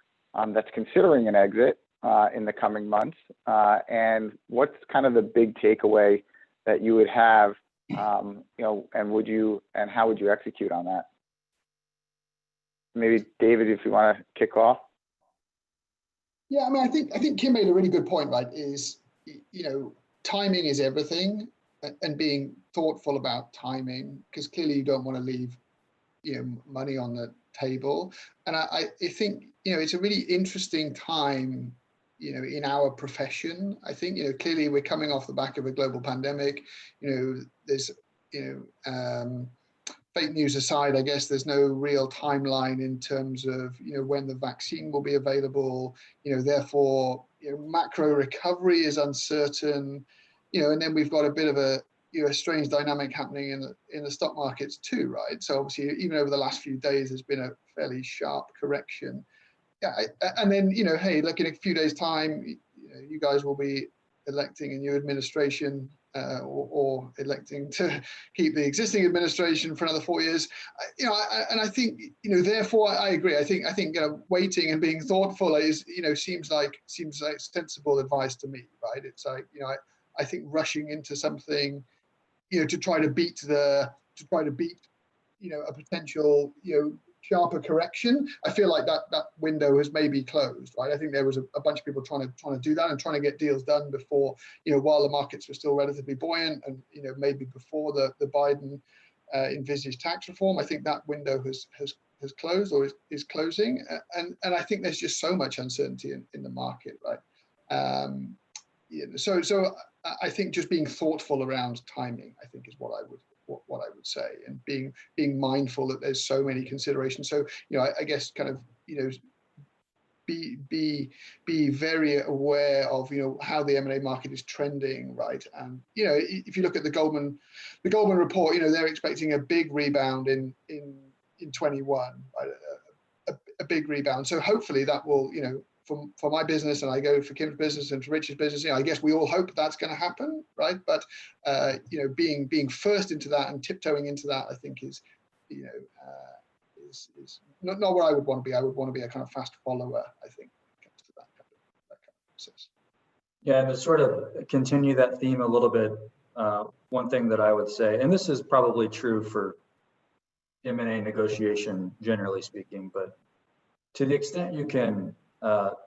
that's considering an exit in the coming months, and what's kind of the big takeaway that you would have and how would you execute on that? Maybe David, if you want to kick off. Yeah, I mean, I think Kim made a really good point, right? Is, timing is everything, and being thoughtful about timing, because clearly you don't want to leave, money on the table. And I think, it's a really interesting time, in our profession. I think, clearly we're coming off the back of a global pandemic. There's, fake news aside, I guess there's no real timeline in terms of, when the vaccine will be available. Therefore, macro recovery is uncertain. And then we've got a bit of a strange dynamic happening in the stock markets too, right? So obviously, even over the last few days, there's been a fairly sharp correction. Yeah, and then hey, look, in a few days' time, you guys will be electing a new administration, or electing to keep the existing administration for another 4 years. And I think therefore I agree. I think waiting and being thoughtful is seems like sensible advice to me, right? It's like I think rushing into something to try to beat a potential sharper correction, I feel like that window has maybe closed, right? I think there was a bunch of people trying to do that and trying to get deals done before, while the markets were still relatively buoyant, and maybe before the Biden envisaged tax reform. I think that window has closed, or is closing, and I think there's just so much uncertainty in the market, right? So I think just being thoughtful around timing, I think, is what I would say, and being mindful that there's so many considerations. So I guess kind of be very aware of how the M&A market is trending, right? And if you look at the Goldman report, they're expecting a big rebound in 21, right? A big rebound. So hopefully that will for my business, and I go for Kim's business and for Rich's business, I guess we all hope that's going to happen, right? But being first into that and tiptoeing into that, I think is not where I would want to be. I would want to be a kind of fast follower, I think, when it comes to that kind of process. Yeah, and to sort of continue that theme a little bit, one thing that I would say, and this is probably true for M&A negotiation, generally speaking, but to the extent you can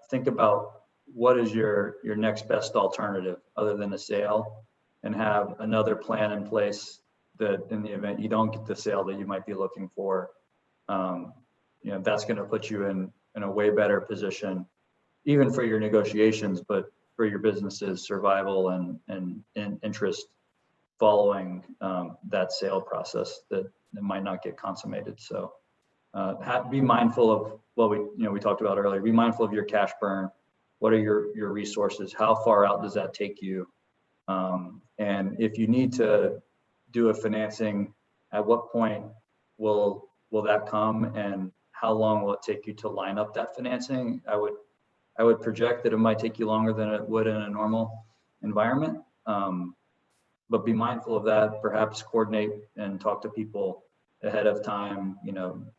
think about what is your next best alternative other than a sale, and have another plan in place that in the event you don't get the sale that you might be looking for, that's going to put you in a way better position, even for your negotiations, but for your business's survival and interest following that sale process that might not get consummated. So be mindful of what we talked about earlier. Be mindful of your cash burn. What are your resources? How far out does that take you? And if you need to do a financing, at what point will that come, and how long will it take you to line up that financing? I would project that it might take you longer than it would in a normal environment. But be mindful of that. Perhaps coordinate and talk to people ahead of time,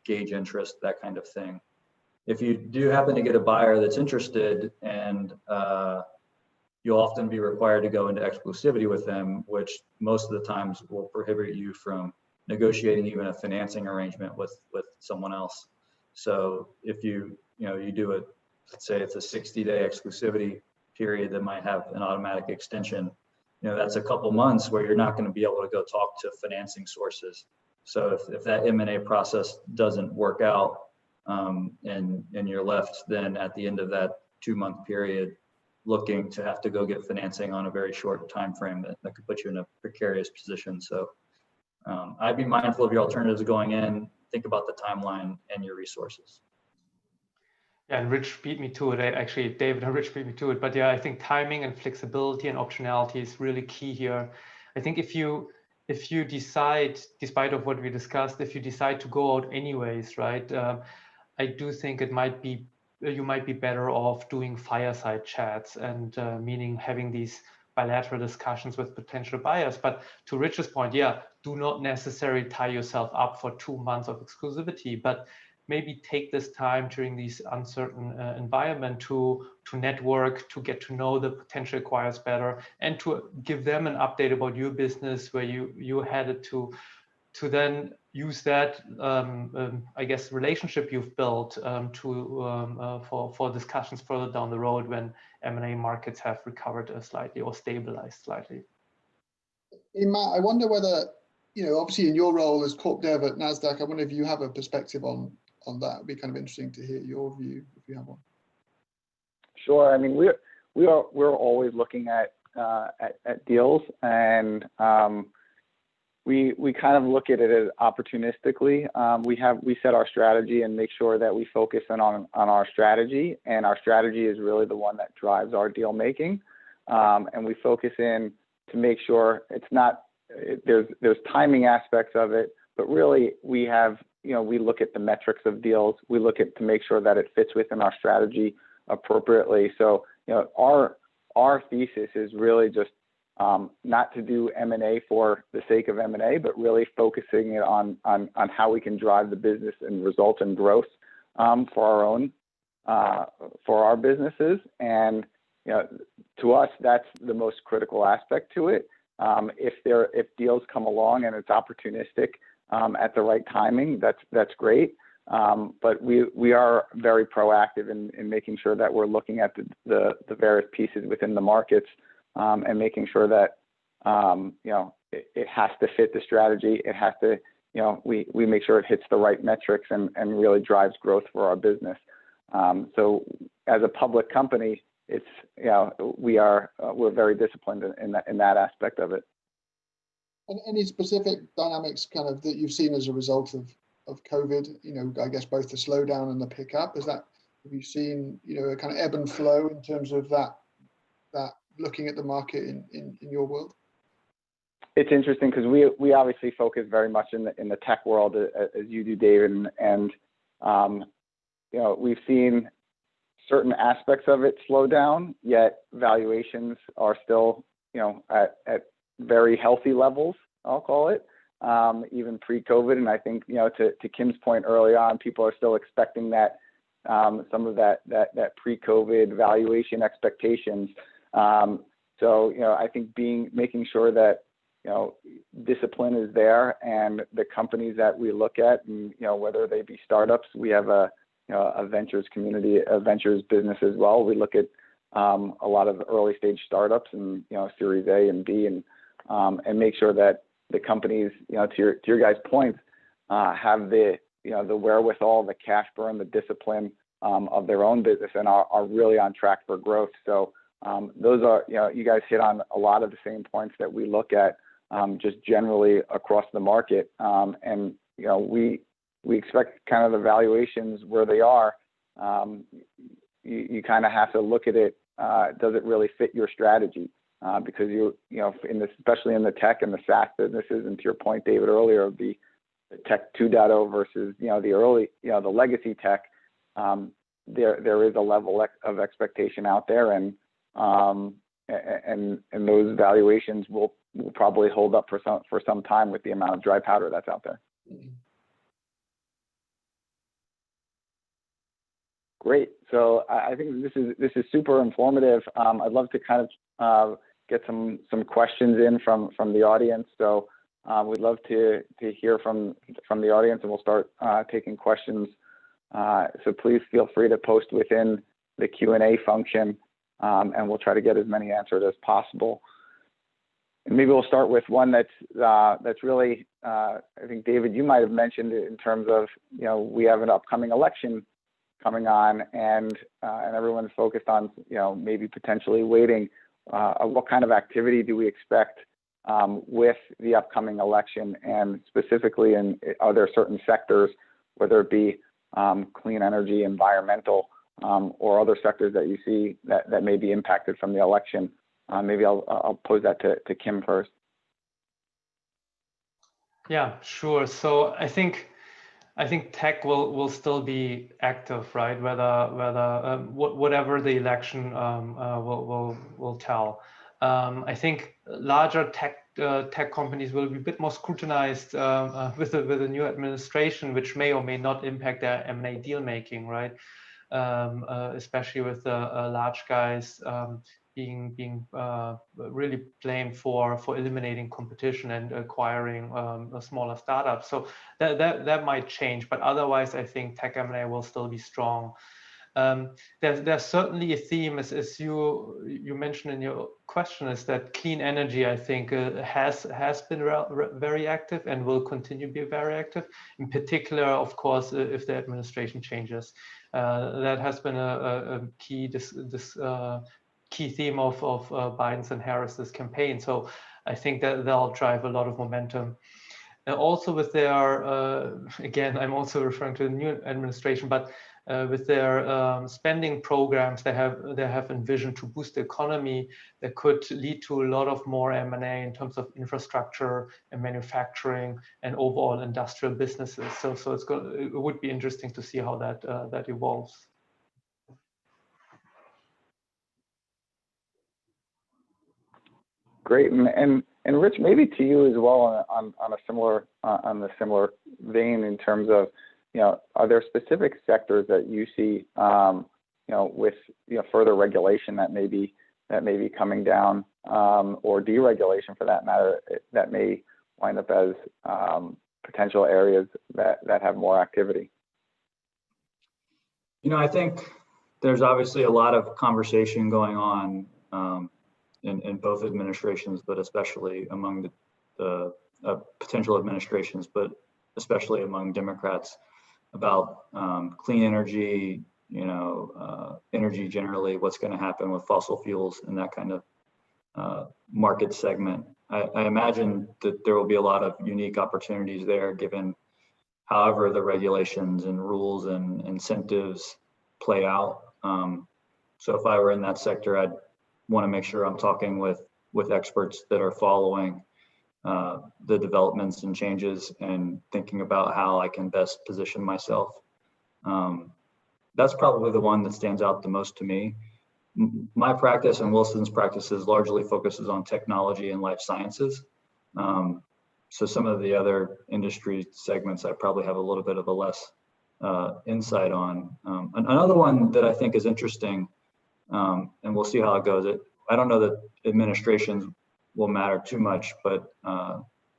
gauge interest, that kind of thing. If you do happen to get a buyer that's interested, and you'll often be required to go into exclusivity with them, which most of the times will prohibit you from negotiating even a financing arrangement with someone else. So if you do it, let's say it's a 60-day exclusivity period that might have an automatic extension, that's a couple months where you're not going to be able to go talk to financing sources. So if that M&A process doesn't work out, and you're left then at the end of that 2-month period looking to have to go get financing on a very short time frame, that could put you in a precarious position. So I'd be mindful of your alternatives going in. Think about the timeline and your resources. Yeah, and Rich beat me to it. Actually, David and Rich beat me to it. But yeah, I think timing and flexibility and optionality is really key here. I think if you decide, despite of what we discussed, if you decide to go out anyways, right? I do think you might be better off doing fireside chats, and meaning having these bilateral discussions with potential buyers. But to Rich's point, yeah, do not necessarily tie yourself up for 2 months of exclusivity, but maybe take this time during these uncertain environment to network, to get to know the potential acquirers better, and to give them an update about your business, where you headed to then use that, I guess, relationship you've built for discussions further down the road when M&A markets have recovered slightly or stabilized slightly. Matt, I wonder whether, obviously in your role as corp dev at Nasdaq, I wonder if you have a perspective on that. It'd be kind of interesting to hear your view if you have one. Sure. I mean, we're always looking at deals, and we kind of look at it as opportunistically. We set our strategy and make sure that we focus in on our strategy, and our strategy is really the one that drives our deal making. And we focus in to make sure it's not, there's timing aspects of it, but really we have, we look at the metrics of deals. We look at to make sure that it fits within our strategy appropriately. So, our thesis is really just not to do M&A for the sake of M&A, but really focusing it on how we can drive the business and result in growth for our businesses. And to us, that's the most critical aspect to it. If deals come along and it's opportunistic at the right timing, that's great. But we are very proactive in making sure that we're looking at the various pieces within the markets, and making sure that it has to fit the strategy. It has to, we make sure it hits the right metrics and really drives growth for our business. So as a public company, it's we're very disciplined in that aspect of it. And any specific dynamics kind of that you've seen as a result of COVID? I guess both the slowdown and the pickup. Have you seen a kind of ebb and flow in terms of that looking at the market in your world? It's interesting because we obviously focus very much in the tech world as you do, David, and we've seen certain aspects of it slow down, yet valuations are still at very healthy levels, I'll call it, even pre-COVID. And I think to Kim's point early on, people are still expecting that some of that pre-COVID valuation expectations. So I think making sure that discipline is there, and the companies that we look at, and whether they be startups, we have a ventures community, a ventures business as well. We look at a lot of early stage startups and Series A and B, and make sure that the companies, to your guys' points, have the wherewithal, the cash burn, the discipline of their own business, and are really on track for growth. So those are, you guys hit on a lot of the same points that we look at just generally across the market. And we expect kind of the valuations where they are. You kind of have to look at it. Does it really fit your strategy? Because especially in the tech and the SaaS businesses, and to your point, David, earlier, of the tech 2.0 versus the early, the legacy tech. There is a level of expectation out there, and those valuations will probably hold up for some time with the amount of dry powder that's out there. Great. So I think this is super informative. I'd love to kind of get some questions in from the audience. So we'd love to hear from the audience, and we'll start taking questions. So please feel free to post within the Q&A function, and we'll try to get as many answered as possible. And maybe we'll start with one that's really, I think, David, you might have mentioned it in terms of, we have an upcoming election coming on, and everyone's focused on, maybe potentially waiting. What kind of activity do we expect with the upcoming election, and specifically are there certain sectors, whether it be clean energy, environmental, or other sectors that you see that may be impacted from the election? Maybe I'll pose that to Kim first. Yeah, sure. So I think tech will still be active, right? Whatever the election will tell. I think larger tech tech companies will be a bit more scrutinized with the new administration, which may or may not impact their M&A deal making, right? Especially with the large guys being really blamed for eliminating competition and acquiring smaller startups. So that might change, but otherwise, I think tech M&A will still be strong. There's certainly a theme, as you mentioned in your question, is that clean energy, I think, has been very active and will continue to be very active. In particular, of course, if the administration changes, that has been a key key theme of Biden's and Harris's campaign. So I think that they'll drive a lot of momentum. Also with their, again, I'm also referring to the new administration, but with their spending programs they have envisioned to boost the economy, that could lead to a lot of more M&A in terms of infrastructure and manufacturing and overall industrial businesses. So it would be interesting to see how that evolves. Great, and Rich, maybe to you as well on a similar vein in terms of, are there specific sectors that you see, with further regulation that may be coming down, or deregulation for that matter, that may wind up as potential areas that have more activity? I think there's obviously a lot of conversation going on in both administrations, but especially among the potential administrations, but especially among Democrats, about clean energy, energy generally, what's going to happen with fossil fuels and that kind of market segment. I imagine that there will be a lot of unique opportunities there, given however the regulations and rules and incentives play out. So if I were in that sector, I'd want to make sure I'm talking with experts that are following the developments and changes and thinking about how I can best position myself. That's probably the one that stands out the most to me. My practice and Wilson's practices largely focuses on technology and life sciences. So some of the other industry segments I probably have a little bit of a less insight on. Another one that I think is interesting, and we'll see how it goes. I don't know that administrations will matter too much, but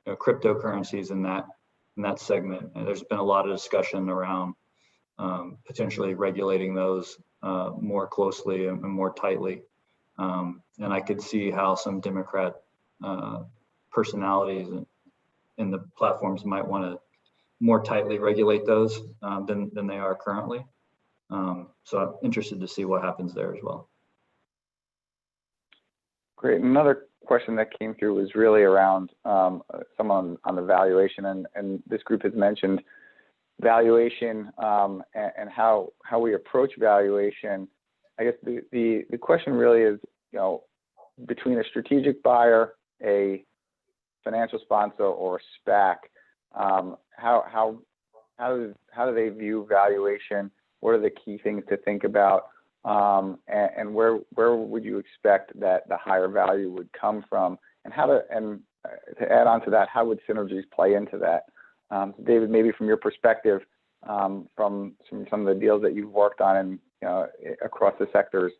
cryptocurrencies in that segment, and there's been a lot of discussion around potentially regulating those more closely and more tightly. And I could see how some Democrat personalities in the platforms might want to more tightly regulate those than they are currently. So I'm interested to see what happens there as well. Great. Another question that came through was really around someone on the valuation, and this group has mentioned valuation and how we approach valuation. I guess the question really is, between a strategic buyer, a financial sponsor, or a SPAC, how do they view valuation? What are the key things to think about? And where would you expect that the higher value would come from? And to add on to that, how would synergies play into that? So David, maybe from your perspective, from some of the deals that you've worked on and across the sectors,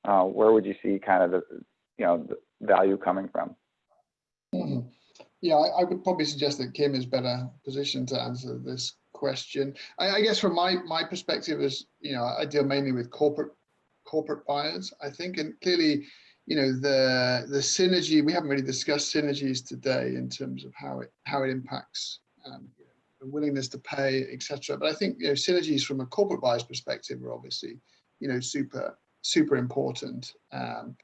where would you see kind of the value coming from? Mm-hmm. Yeah, I would probably suggest that Kim is better positioned to answer this question. I guess from my perspective is, I deal mainly with corporate buyers, I think, and clearly, the synergy, we haven't really discussed synergies today in terms of how it impacts the willingness to pay, etc. But I think synergies from a corporate buyer's perspective are obviously super important. And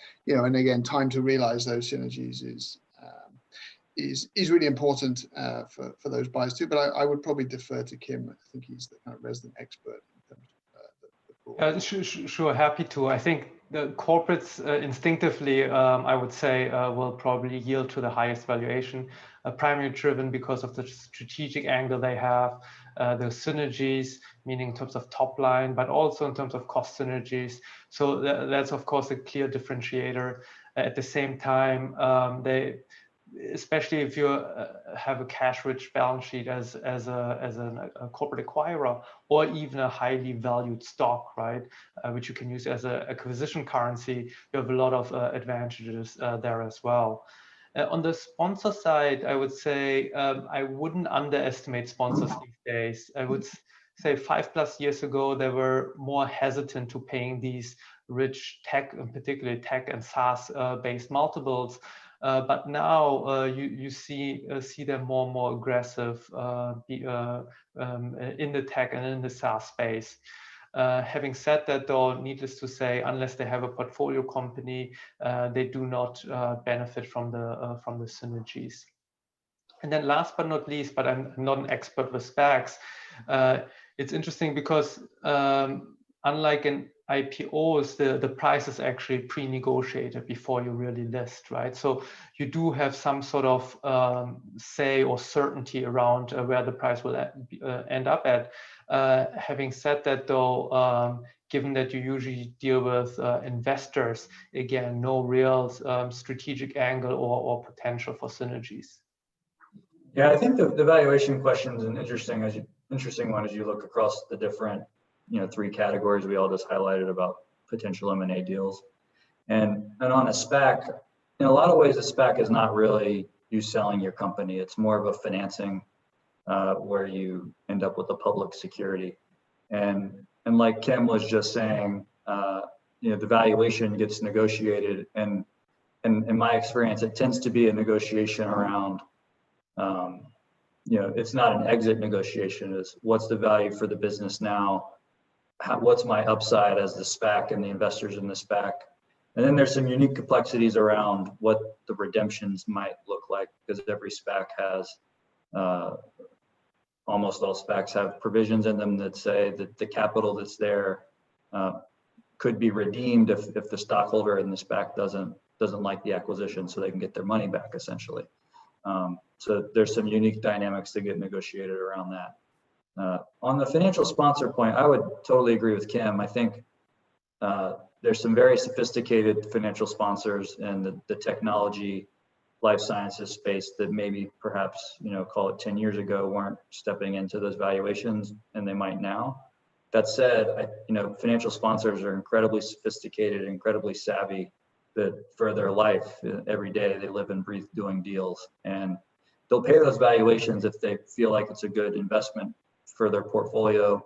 again, time to realize those synergies is really important for those buyers too. But I would probably defer to Kim. I think he's the kind of resident expert in terms of Sure, happy to. I think the corporates instinctively, I would say, will probably yield to the highest valuation, primarily driven because of the strategic angle they have, the synergies, meaning in terms of top line, but also in terms of cost synergies. So that's of course a clear differentiator. At the same time, especially if you have a cash-rich balance sheet as a corporate acquirer, or even a highly valued stock, right, which you can use as an acquisition currency, you have a lot of advantages there as well. On the sponsor side, I would say I wouldn't underestimate sponsors these days. I would say 5+ years ago, they were more hesitant to paying these rich tech, and particularly tech and SaaS-based multiples. But now you see them more and more aggressive in the tech and in the SaaS space. Having said that, though, needless to say, unless they have a portfolio company, they do not benefit from the synergies. And then last but not least, but I'm not an expert with SPACs, it's interesting because unlike in IPOs, the price is actually pre-negotiated before you really list, right? So you do have some sort of say or certainty around where the price will end up at. Having said that, though, given that you usually deal with investors, again, no real strategic angle or potential for synergies. Yeah, I think the valuation question is an interesting one as you look across the different, 3 categories we all just highlighted about potential M&A deals. And on a SPAC, in a lot of ways, a SPAC is not really you selling your company. It's more of a financing where you end up with a public security. And like Kim was just saying, the valuation gets negotiated, and in my experience, it tends to be a negotiation around, it's not an exit negotiation. It's what's the value for the business now? What's my upside as the SPAC and the investors in the SPAC? And then there's some unique complexities around what the redemptions might look like, because every SPAC has, almost all SPACs have provisions in them that say that the capital that's there could be redeemed if the stockholder in the SPAC doesn't like the acquisition, so they can get their money back essentially. So there's some unique dynamics that get negotiated around that. On the financial sponsor point, I would totally agree with Kim. I think there's some very sophisticated financial sponsors in the technology, life sciences space that maybe perhaps, call it 10 years ago, weren't stepping into those valuations, and they might now. That said, financial sponsors are incredibly sophisticated, incredibly savvy, that for their life, every day, they live and breathe doing deals. And they'll pay those valuations if they feel like it's a good investment for their portfolio,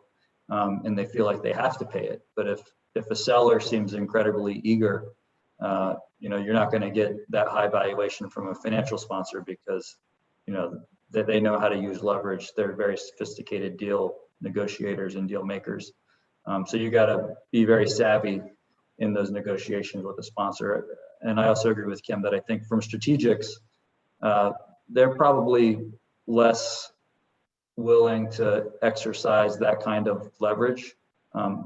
and they feel like they have to pay it. But if a seller seems incredibly eager, you're not going to get that high valuation from a financial sponsor, because that they know how to use leverage. They're very sophisticated deal negotiators and deal makers. So you got to be very savvy in those negotiations with the sponsor. And I also agree with Kim that I think from strategics, they're probably less willing to exercise that kind of leverage.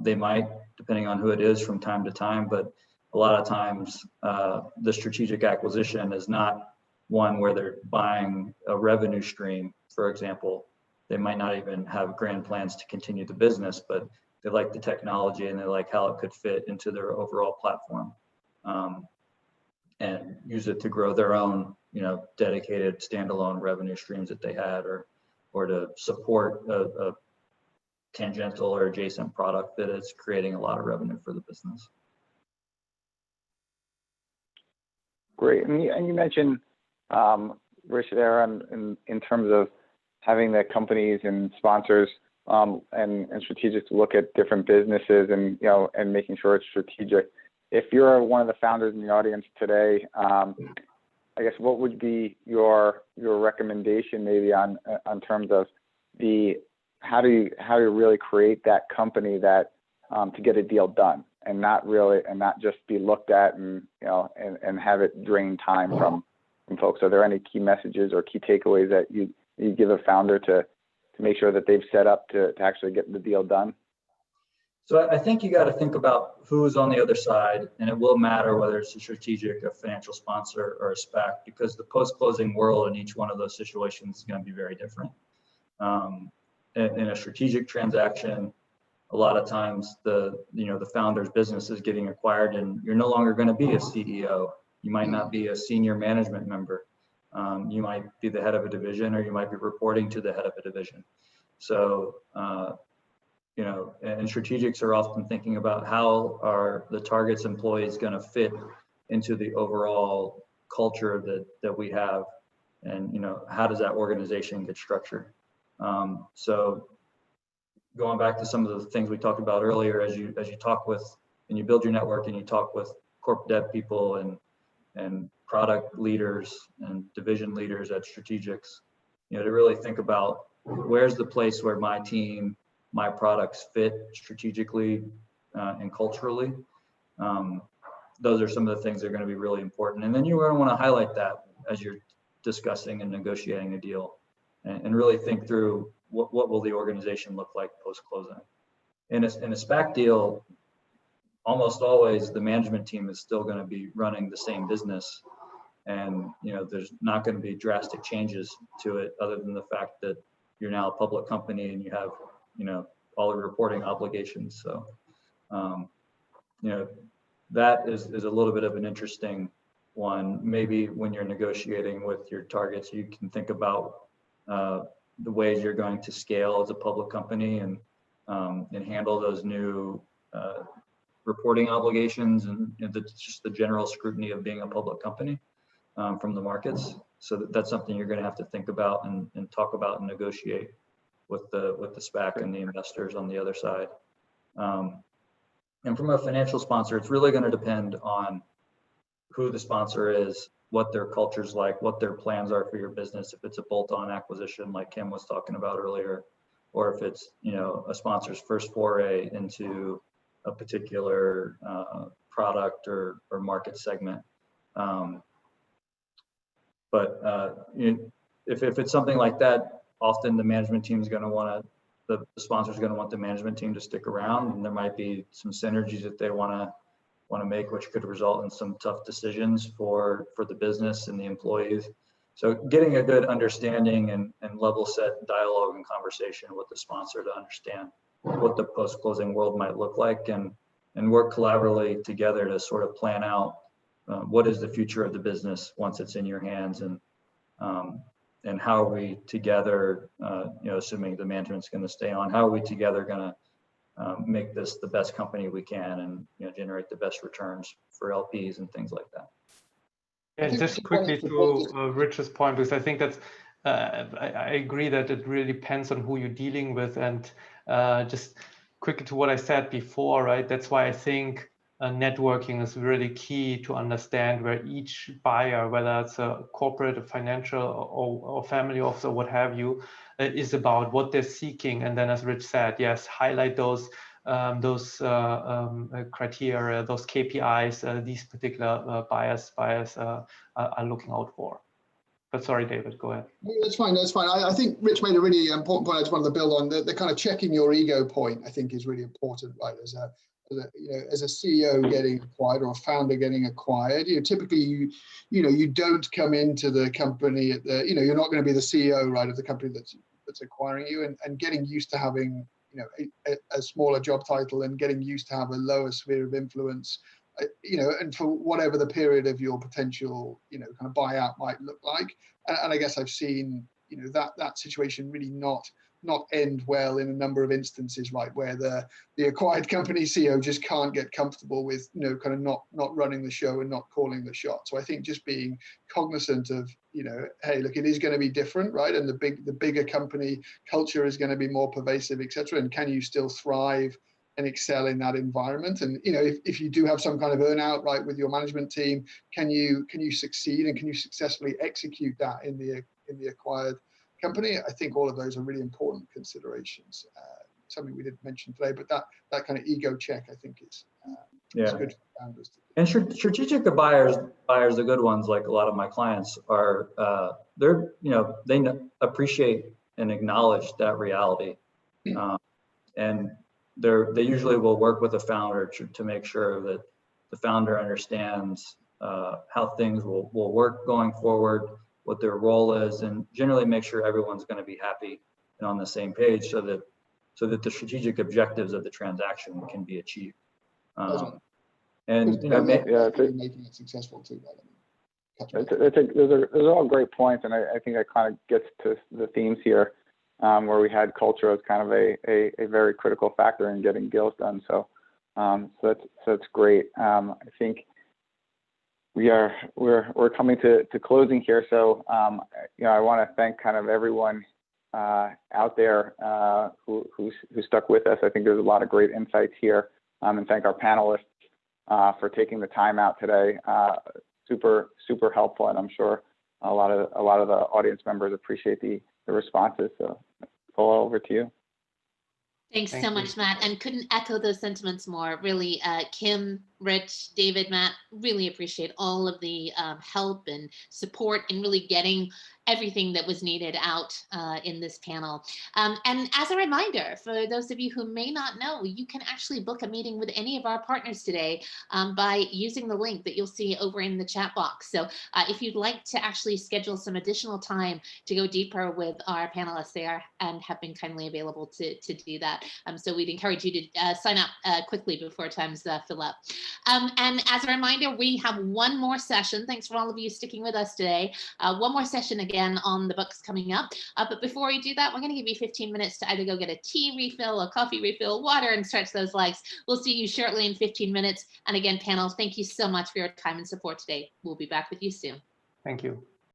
They might, depending on who it is from time to time, but a lot of times the strategic acquisition is not one where they're buying a revenue stream. For example, they might not even have grand plans to continue the business, but they like the technology and they like how it could fit into their overall platform, and use it to grow their own, dedicated standalone revenue streams that they had, or to support a tangential or adjacent product that is creating a lot of revenue for the business. Great. And you mentioned, Rich, there in terms of having the companies and sponsors and strategics to look at different businesses and and making sure it's strategic. If you're one of the founders in the audience today, I guess what would be your recommendation maybe on terms of how do you really create that company that to get a deal done and not just be looked at and have it drain time from folks? Are there any key messages or key takeaways that you give a founder to make sure that they've set up to actually get the deal done? So I think you got to think about who's on the other side, and it will matter whether it's a strategic, a financial sponsor, or a SPAC, because the post-closing world in each one of those situations is going to be very different. In a strategic transaction, a lot of times the founder's business is getting acquired, and you're no longer going to be a CEO. You might not be a senior management member. You might be the head of a division, or you might be reporting to the head of a division. So, you know, and strategics are often thinking about how are the target's employees going to fit into the overall culture that we have, and, you know, how does that organization get structured? So going back to some of the things we talked about earlier, as you talk with, and you build your network and you talk with corp dev people and product leaders and division leaders at strategics, you know, to really think about where's the place where my team, my products fit strategically and culturally. Those are some of the things that are going to be really important. And then you're going to want to highlight that as you're discussing and negotiating a deal, and really think through what will the organization look like post-closing. In a SPAC deal, almost always the management team is still going to be running the same business, and, you know, there's not going to be drastic changes to it other than the fact that you're now a public company and you have, you know, all the reporting obligations. So, you know, that is a little bit of an interesting one. Maybe when you're negotiating with your targets, you can think about the ways you're going to scale as a public company and handle those new reporting obligations and just the general scrutiny of being a public company from the markets. So that's something you're going to have to think about and talk about and negotiate with the SPAC and the investors on the other side. And from a financial sponsor, it's really going to depend on who the sponsor is, what their culture's like, what their plans are for your business. If it's a bolt-on acquisition like Kim was talking about earlier, or if it's, you know, a sponsor's first foray into a particular product or market segment. But you know, if it's something like that, often the management team is going to want to, the sponsor is going to want the management team to stick around, and there might be some synergies that they want to make, which could result in some tough decisions for the business and the employees. So getting a good understanding and level set dialogue and conversation with the sponsor to understand what the post-closing world might look like, and work collaboratively together to sort of plan out what is the future of the business once it's in your hands, and how are we together, you know, assuming the management's going to stay on, how are we together going to make this the best company we can, and, you know, generate the best returns for LPs and things like that. And just quickly to Rich's point, because I think that's, I agree that it really depends on who you're dealing with, and just quickly to what I said before, right? That's why I think networking is really key to understand where each buyer, whether it's a corporate, a financial, or family office, or what have you, is about, what they're seeking. And then, as Rich said, yes, highlight those criteria, those KPIs, these particular buyers are looking out for. But sorry, David, go ahead. No, that's fine. That's fine. I think Rich made a really important point. I just wanted to build on the kind of checking your ego point. I think is really important, right? As a CEO getting acquired, or a founder getting acquired, you know, typically you don't come into the company at the, you know, you're not going to be the CEO, right, of the company that's acquiring you, and getting used to having, you know, a smaller job title, and getting used to have a lower sphere of influence, you know, and for whatever the period of your potential, you know, kind of buyout might look like. And I guess I've seen, you know, that situation really not end well in a number of instances, right, where the acquired company CEO just can't get comfortable with, you know, kind of not running the show and not calling the shot. So I think just being cognizant of, you know, hey, look, it is going to be different, right, and the bigger company culture is going to be more pervasive, etc. And can you still thrive and excel in that environment? And, you know, if you do have some kind of earnout, right, with your management team, can you succeed, and can you successfully execute that in the acquired company? I think all of those are really important considerations. Something we didn't mention today, but that kind of ego check, I think, is good for founders to do. And strategic buyers, the good ones, like a lot of my clients are, they're, you know, they appreciate and acknowledge that reality, and they usually will work with the founder to make sure that the founder understands how things will work going forward, what their role is, and generally make sure everyone's going to be happy and on the same page, so that the strategic objectives of the transaction can be achieved. And, you know, making it successful too. Those are all great points, and I think that kind of gets to the themes here, where we had culture as kind of a very critical factor in getting deals done. So that's great. I think we're coming to closing here. So I want to thank kind of everyone out there who stuck with us. I think there's a lot of great insights here, and thank our panelists for taking the time out today. Super helpful, and I'm sure a lot of the audience members appreciate the responses. So, Paul, over to you. Thanks so much, Matt, and couldn't echo those sentiments more. Really, Kim, Rich, David, Matt, really appreciate all of the help and support in really getting everything that was needed out in this panel. And as a reminder, for those of you who may not know, you can actually book a meeting with any of our partners today by using the link that you'll see over in the chat box. So if you'd like to actually schedule some additional time to go deeper with our panelists, they are and have been kindly available to do that. So we'd encourage you to sign up quickly before times fill up. And as a reminder, we have one more session. Thanks for all of you sticking with us today. One more session again on the books coming up. But before we do that, we're going to give you 15 minutes to either go get a tea refill, a coffee refill, water, and stretch those legs. We'll see you shortly in 15 minutes. And again, panel, thank you so much for your time and support today. We'll be back with you soon. Thank you.